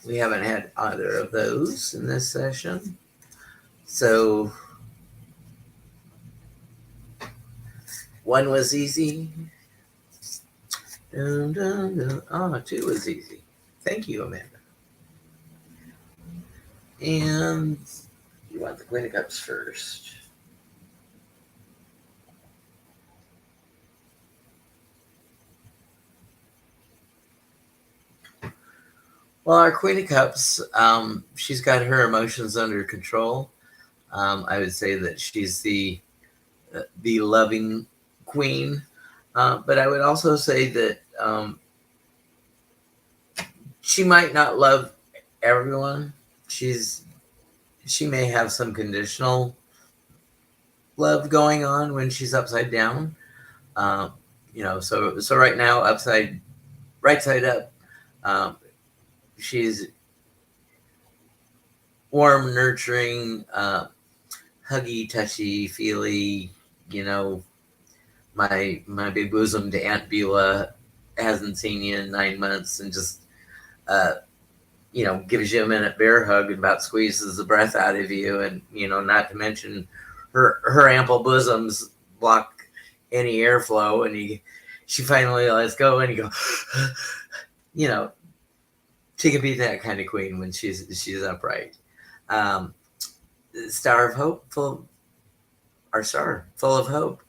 Speaker 1: We haven't had either of those in this session. So one was easy. Dun, dun, dun. Oh, two was easy. Thank you, Amanda. And you want the Queen of Cups first. Well, our Queen of Cups, she's got her emotions under control. I would say that she's the loving queen, but I would also say that she might not love everyone. She may have some conditional love going on when she's upside down. You know, so right now, right side up, she's warm, nurturing, huggy, touchy, feely. You know, my big bosomed Aunt Beulah hasn't seen you in 9 months and just you know, gives you a minute bear hug and about squeezes the breath out of you, and you know, not to mention her ample bosoms block any airflow, and she finally lets go, and you go, you know, she can be that kind of queen when she's upright. Star of Hope, full of hope,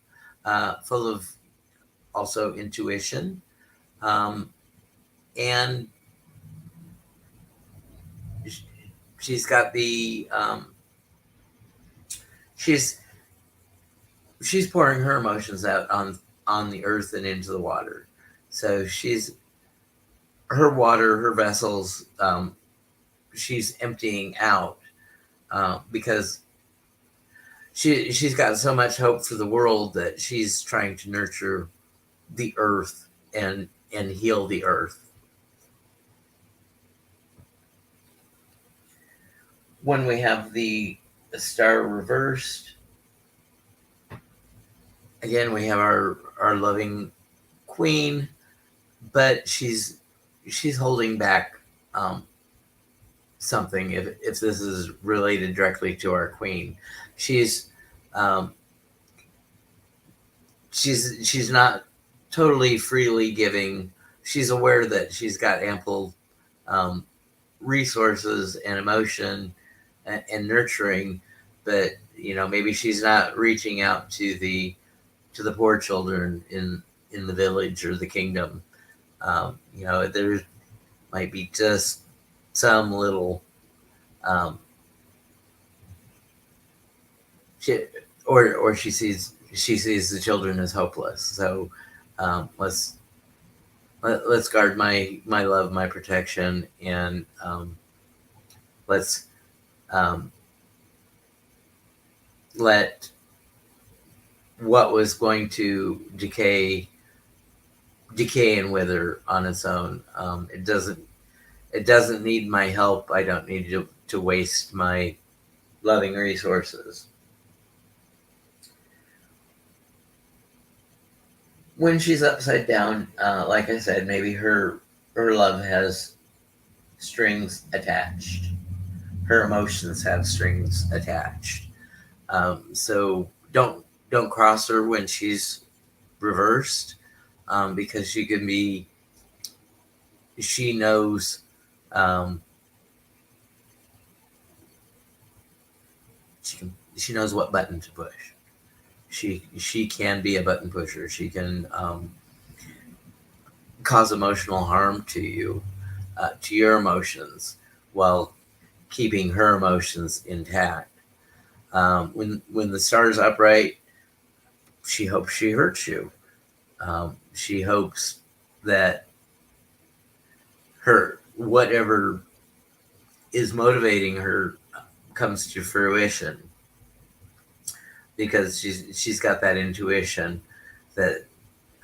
Speaker 1: full of also intuition, and she's got the she's pouring her emotions out on the earth and into the water. So her vessels, she's emptying out because she's got so much hope for the world that she's trying to nurture the earth and heal the earth. When we have the star reversed, again we have our loving queen, but she's holding back something. If this is related directly to our queen, she's not totally freely giving. She's aware that she's got ample resources and emotion and nurturing, but you know, maybe she's not reaching out to the poor children in the village or the kingdom. You know, there might be just some little she sees the children as hopeless. So let's guard my love, my protection, and let's let what was going to decay decay and wither on its own. It doesn't need my help. I don't need to waste my loving resources. When she's upside down, like I said, maybe her love has strings attached. Her emotions have strings attached. So don't cross her when she's reversed, because she knows, um, she knows what button to push. She can be a button pusher. She can cause emotional harm to you, to your emotions, while keeping her emotions intact. When the star's upright, she hopes she hurts you. She hopes that her whatever is motivating her comes to fruition, because she's got that intuition that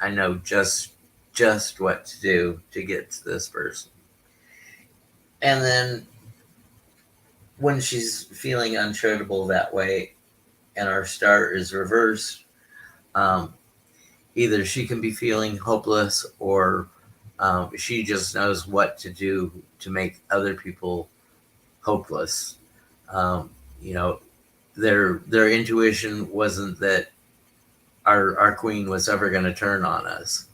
Speaker 1: I know just what to do to get to this person. And then when she's feeling uncharitable that way and our star is reversed, um, either she can be feeling hopeless, or she just knows what to do to make other people hopeless. Um, you know, their intuition wasn't that our queen was ever going to turn on us.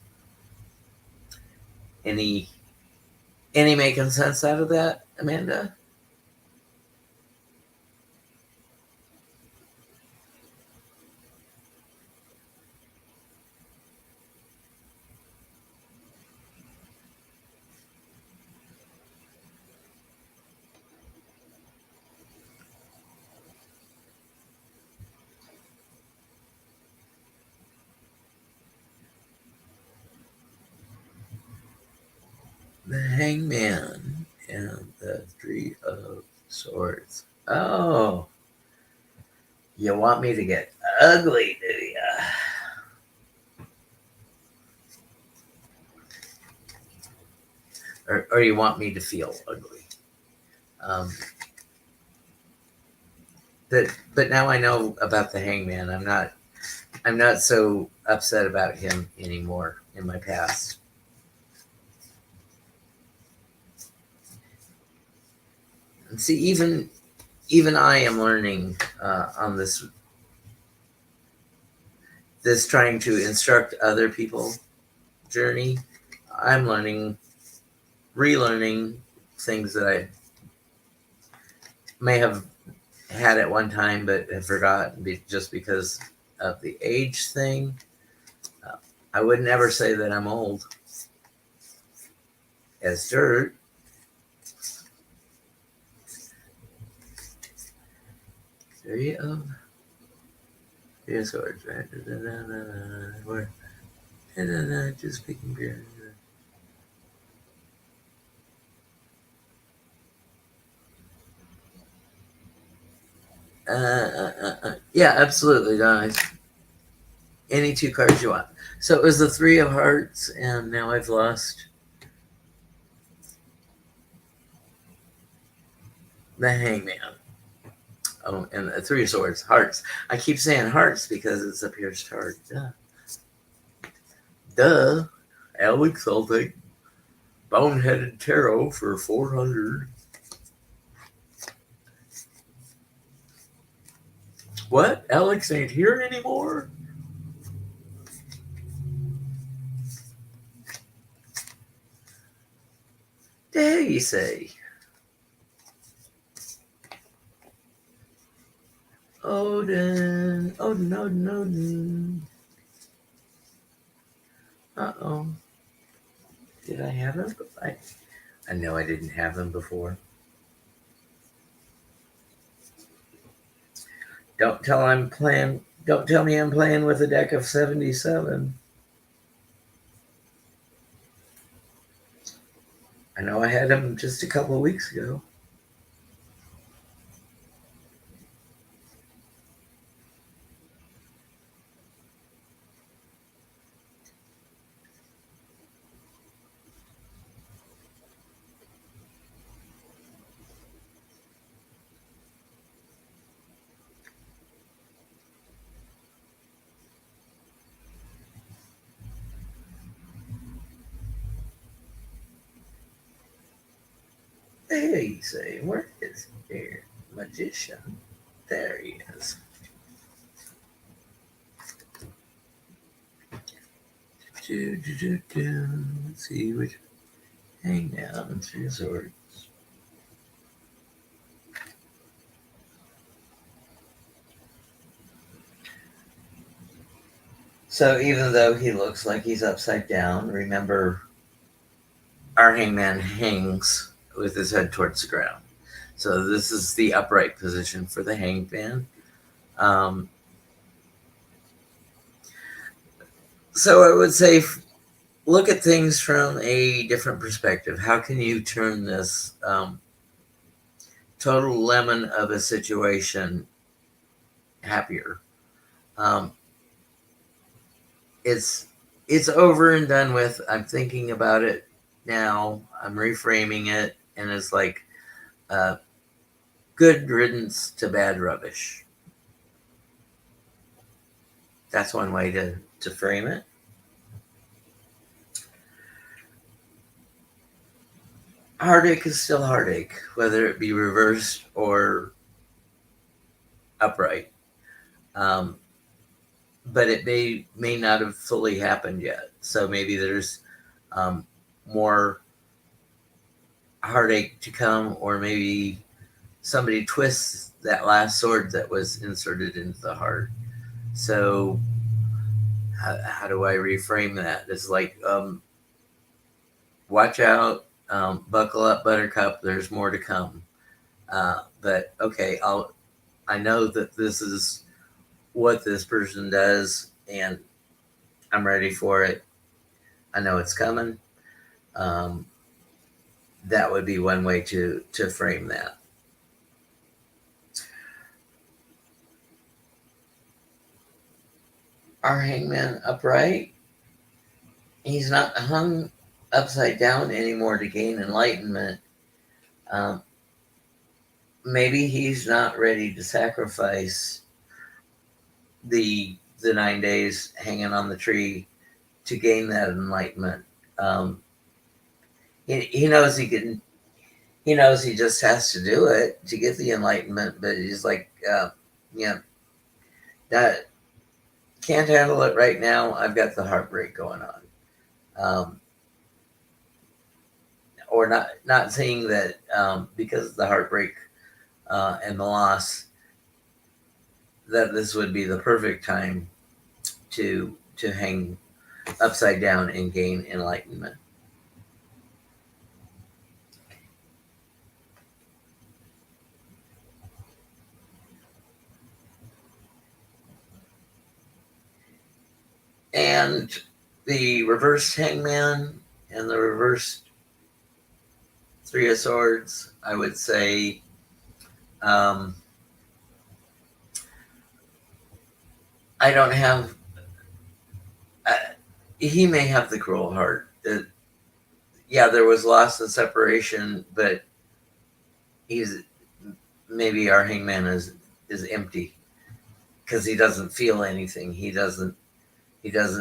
Speaker 1: Any making sense out of that, Amanda? The Hangman and the Three of Swords. Oh, you want me to get ugly, do you? Or you want me to feel ugly? Um, but now I know about the Hangman. I'm not so upset about him anymore in my past. And see, even I am learning on this trying to instruct other people journey. I'm relearning things that I may have had at one time but have forgotten, just because of the age thing. Uh, I would never say that I'm old as dirt. Three of Swords, right? Where? Just picking beer. Yeah, absolutely, guys. Any two cards you want. So it was the Three of Hearts, and now I've lost the Hangman. Oh, and the Three of Swords, Hearts. I keep saying Hearts because it's a pierced heart. Duh. Duh. Alex, I'll take Boneheaded Tarot for 400. What? Alex ain't here anymore? Dare you say? Odin. Odin, Odin, Odin. Uh-oh. Did I have him? I know I didn't have him before. Don't tell me I'm playing with a deck of 77. I know I had him just a couple of weeks ago. Hey, say, where is your magician? There he is. Let's see which hangman, three of swords. So even though he looks like he's upside down, remember our hangman hangs with his head towards the ground. So this is the upright position for the hangman. So I would say look at things from a different perspective. How can you turn this total lemon of a situation happier? It's over and done with. I'm thinking about it now. I'm reframing it, and it's like good riddance to bad rubbish. That's one way to frame it. Heartache is still heartache, whether it be reversed or upright. But it may not have fully happened yet. So maybe there's more heartache to come, or maybe somebody twists that last sword that was inserted into the heart. So how do I reframe that? It's like, watch out, buckle up, Buttercup. There's more to come. But okay, I know that this is what this person does, and I'm ready for it. I know it's coming. That would be one way to frame that. Our hangman upright, he's not hung upside down anymore to gain enlightenment. Maybe he's not ready to sacrifice the 9 days hanging on the tree to gain that enlightenment. He knows he can. He knows he just has to do it to get the enlightenment, but he's like, yeah, that can't handle it right now. I've got the heartbreak going on. Or not saying that because of the heartbreak and the loss that this would be the perfect time to hang upside down and gain enlightenment. And the reversed hangman and the reversed three of swords, I would say, I don't have. He may have the cruel heart. Yeah, there was loss and separation, but he's maybe our hangman is empty because he doesn't feel anything. He doesn't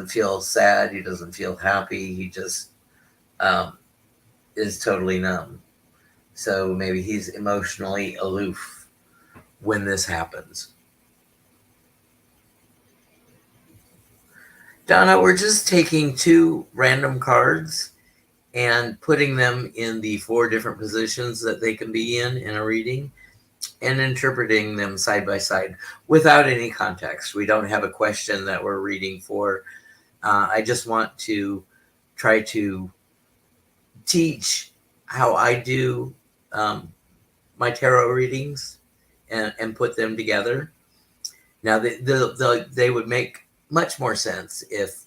Speaker 1: feel sad. He doesn't feel happy. He just is totally numb. So maybe he's emotionally aloof when this happens. Donna, we're just taking two random cards and putting them in the 4 different positions that they can be in a reading, and interpreting them side by side without any context. We don't have a question that we're reading for. I just want to try to teach how I do my tarot readings and put them together. Now, they would make much more sense if,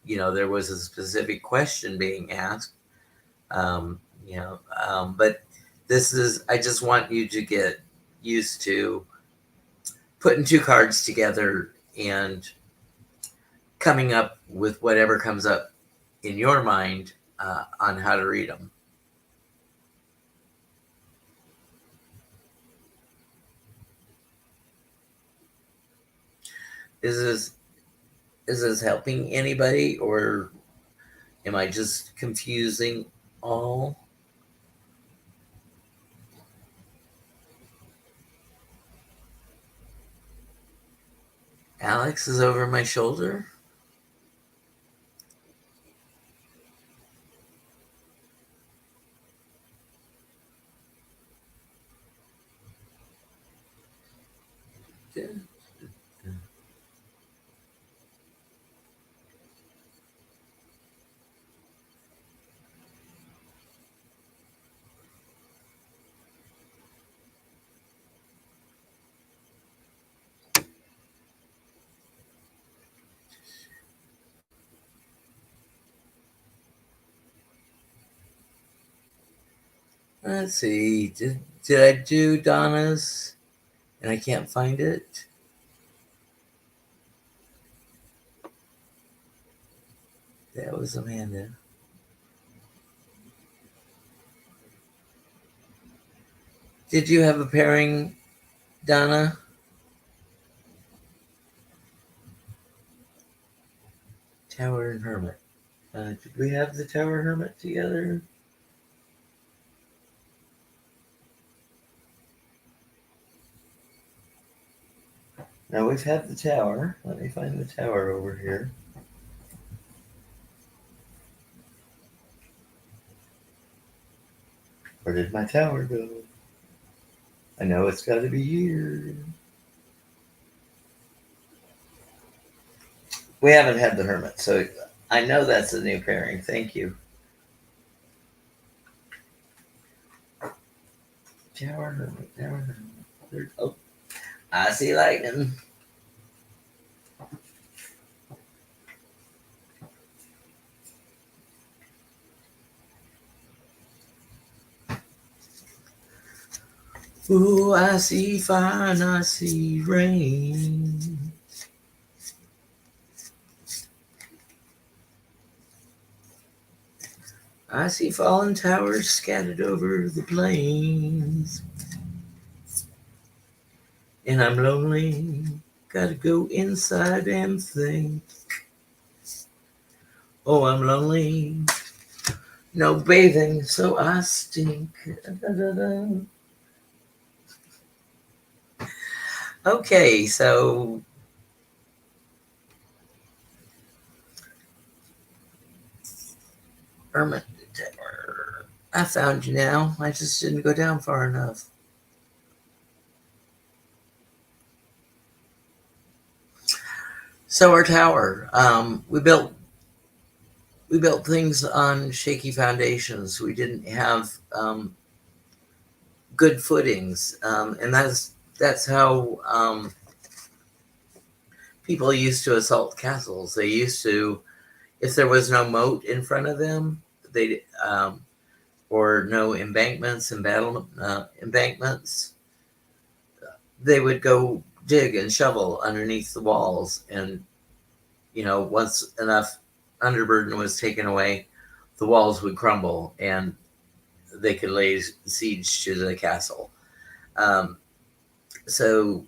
Speaker 1: there was a specific question being asked. But this is, I just want you to get used to putting 2 cards together and coming up with whatever comes up in your mind on how to read them. Is this helping anybody, or am I just confusing all? Alex is over my shoulder. Let's see. Did I do Donna's? And I can't find it. That was Amanda. Did you have a pairing, Donna? Tower and Hermit. Did we have the Tower Hermit together? No, we've had the Tower. Let me find the Tower over here. Where did my Tower go? I know it's got to be here. We haven't had the Hermit, so I know that's a new pairing. Thank you. Tower Hermit, Tower Hermit. Oh, I see lightning. Ooh, I see fire and I see rain. I see fallen towers scattered over the plains. And I'm lonely, gotta go inside and think. Oh, I'm lonely, no bathing, so I stink. Da-da-da. Okay, so Hermit Tower. I found you now. I just didn't go down far enough. So our tower, we built things on shaky foundations. We didn't have good footings, and that's how people used to assault castles. They used to, if there was no moat in front of them, they or no embankments and battle embankments, they would go dig and shovel underneath the walls, and once enough underburden was taken away, the walls would crumble and they could lay siege to the castle. So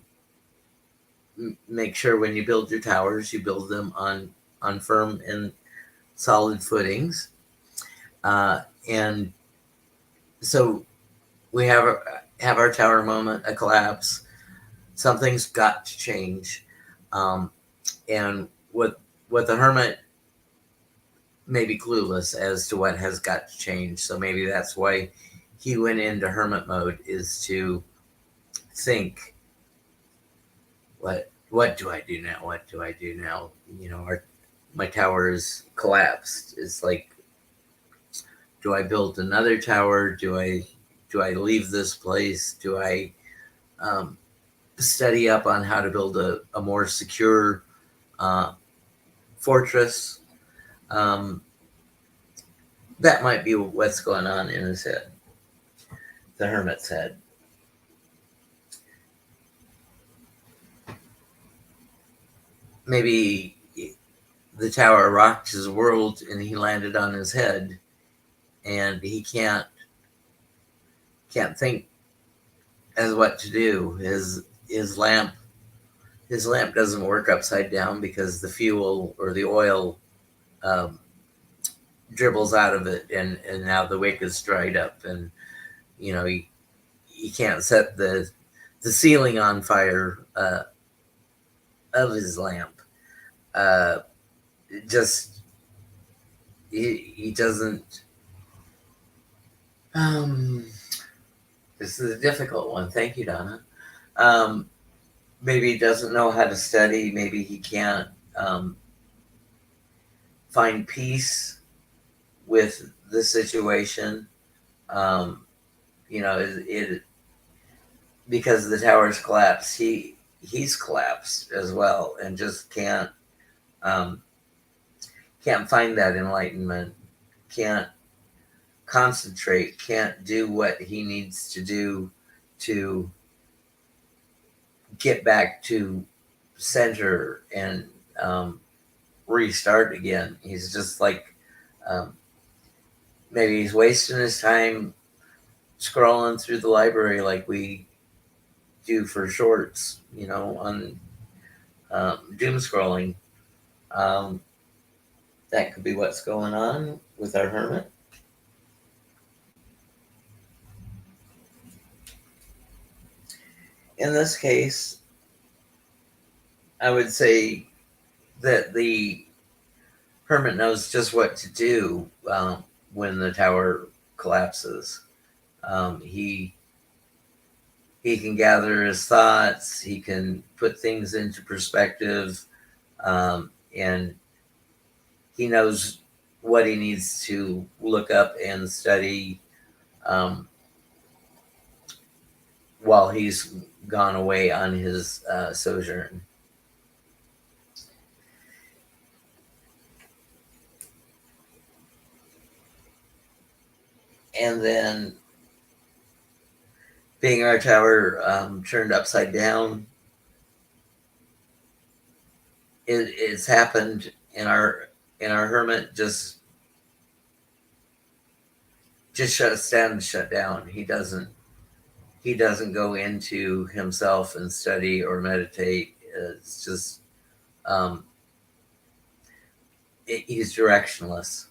Speaker 1: make sure when you build your towers, you build them on firm and solid footings. And so we have our tower moment, a collapse. Something's got to change. And what the hermit may be clueless as to what has got to change. So maybe that's why he went into hermit mode, is to think, what do I do now? What do I do now? My tower is collapsed. It's like, do I build another tower? Do I leave this place? Do I study up on how to build a more secure fortress? That might be what's going on in his head, the hermit's head. Maybe the tower rocked his world and he landed on his head, and he can't think as what to do. His lamp doesn't work upside down because the fuel or the oil dribbles out of it, and now the wick is dried up, and he can't set the ceiling on fire of his lamp. Uh, just he doesn't. Um, this is a difficult one. Thank you, Donna. Um, Maybe he doesn't know how to study. Maybe he can't find peace with the situation. Um, it because the towers collapsed. He's collapsed as well, and just um, can't find that enlightenment. Can't concentrate. Can't do what he needs to do to get back to center and restart again. He's just like um, maybe he's wasting his time scrolling through the library like we do for shorts, on doom scrolling. Um, that could be what's going on with our hermit. In this case, I would say that the hermit knows just what to do when the tower collapses. He can gather his thoughts. He can put things into perspective, and he knows what he needs to look up and study while he's gone away on his sojourn. And then being our tower turned upside down, it's happened in our hermit just shuts down and shut down. He doesn't go into himself and study or meditate. It's just he's directionless.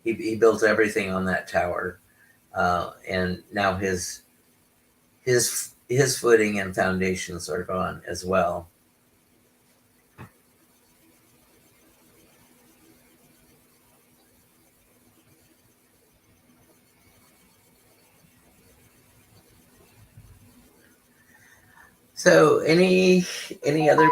Speaker 1: He built everything on that tower, and now his footing and foundations are gone as well. So any other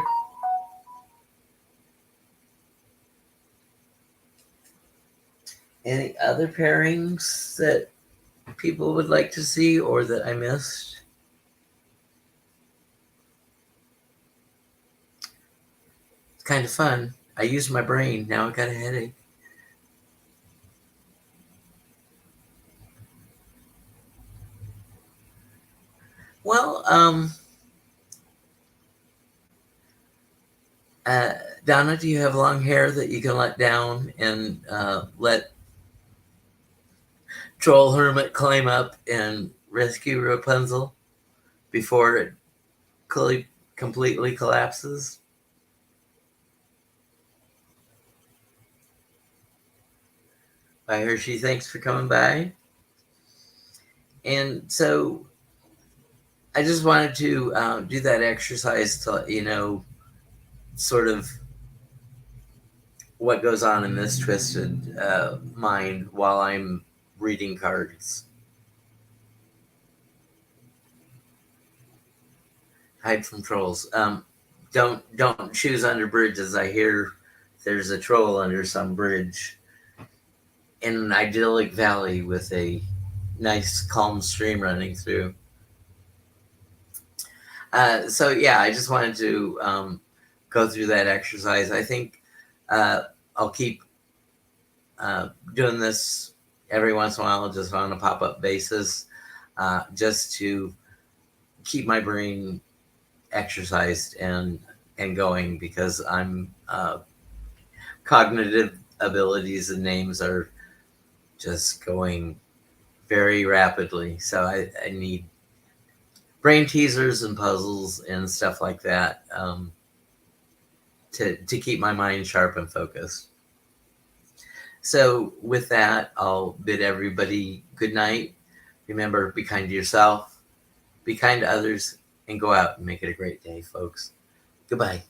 Speaker 1: pairings that people would like to see or that I missed? It's kind of fun. I used my brain. Now I got a headache. Well, Donna, do you have long hair that you can let down and let Troll Hermit climb up and rescue Rapunzel before it completely collapses? I heard she thanks for coming by. And so I just wanted to do that exercise to let you know sort of what goes on in this twisted mind while I'm reading cards. Hide from trolls. Don't choose under bridges. I hear there's a troll under some bridge in an idyllic valley with a nice calm stream running through. So yeah, I just wanted to go through that exercise. I think I'll keep doing this every once in a while, just on a pop-up basis, just to keep my brain exercised and going, because I'm cognitive abilities and names are just going very rapidly. So I need brain teasers and puzzles and stuff like that to keep my mind sharp and focused. So with that, I'll bid everybody good night. Remember, be kind to yourself, be kind to others, and go out and make it a great day, folks. Goodbye.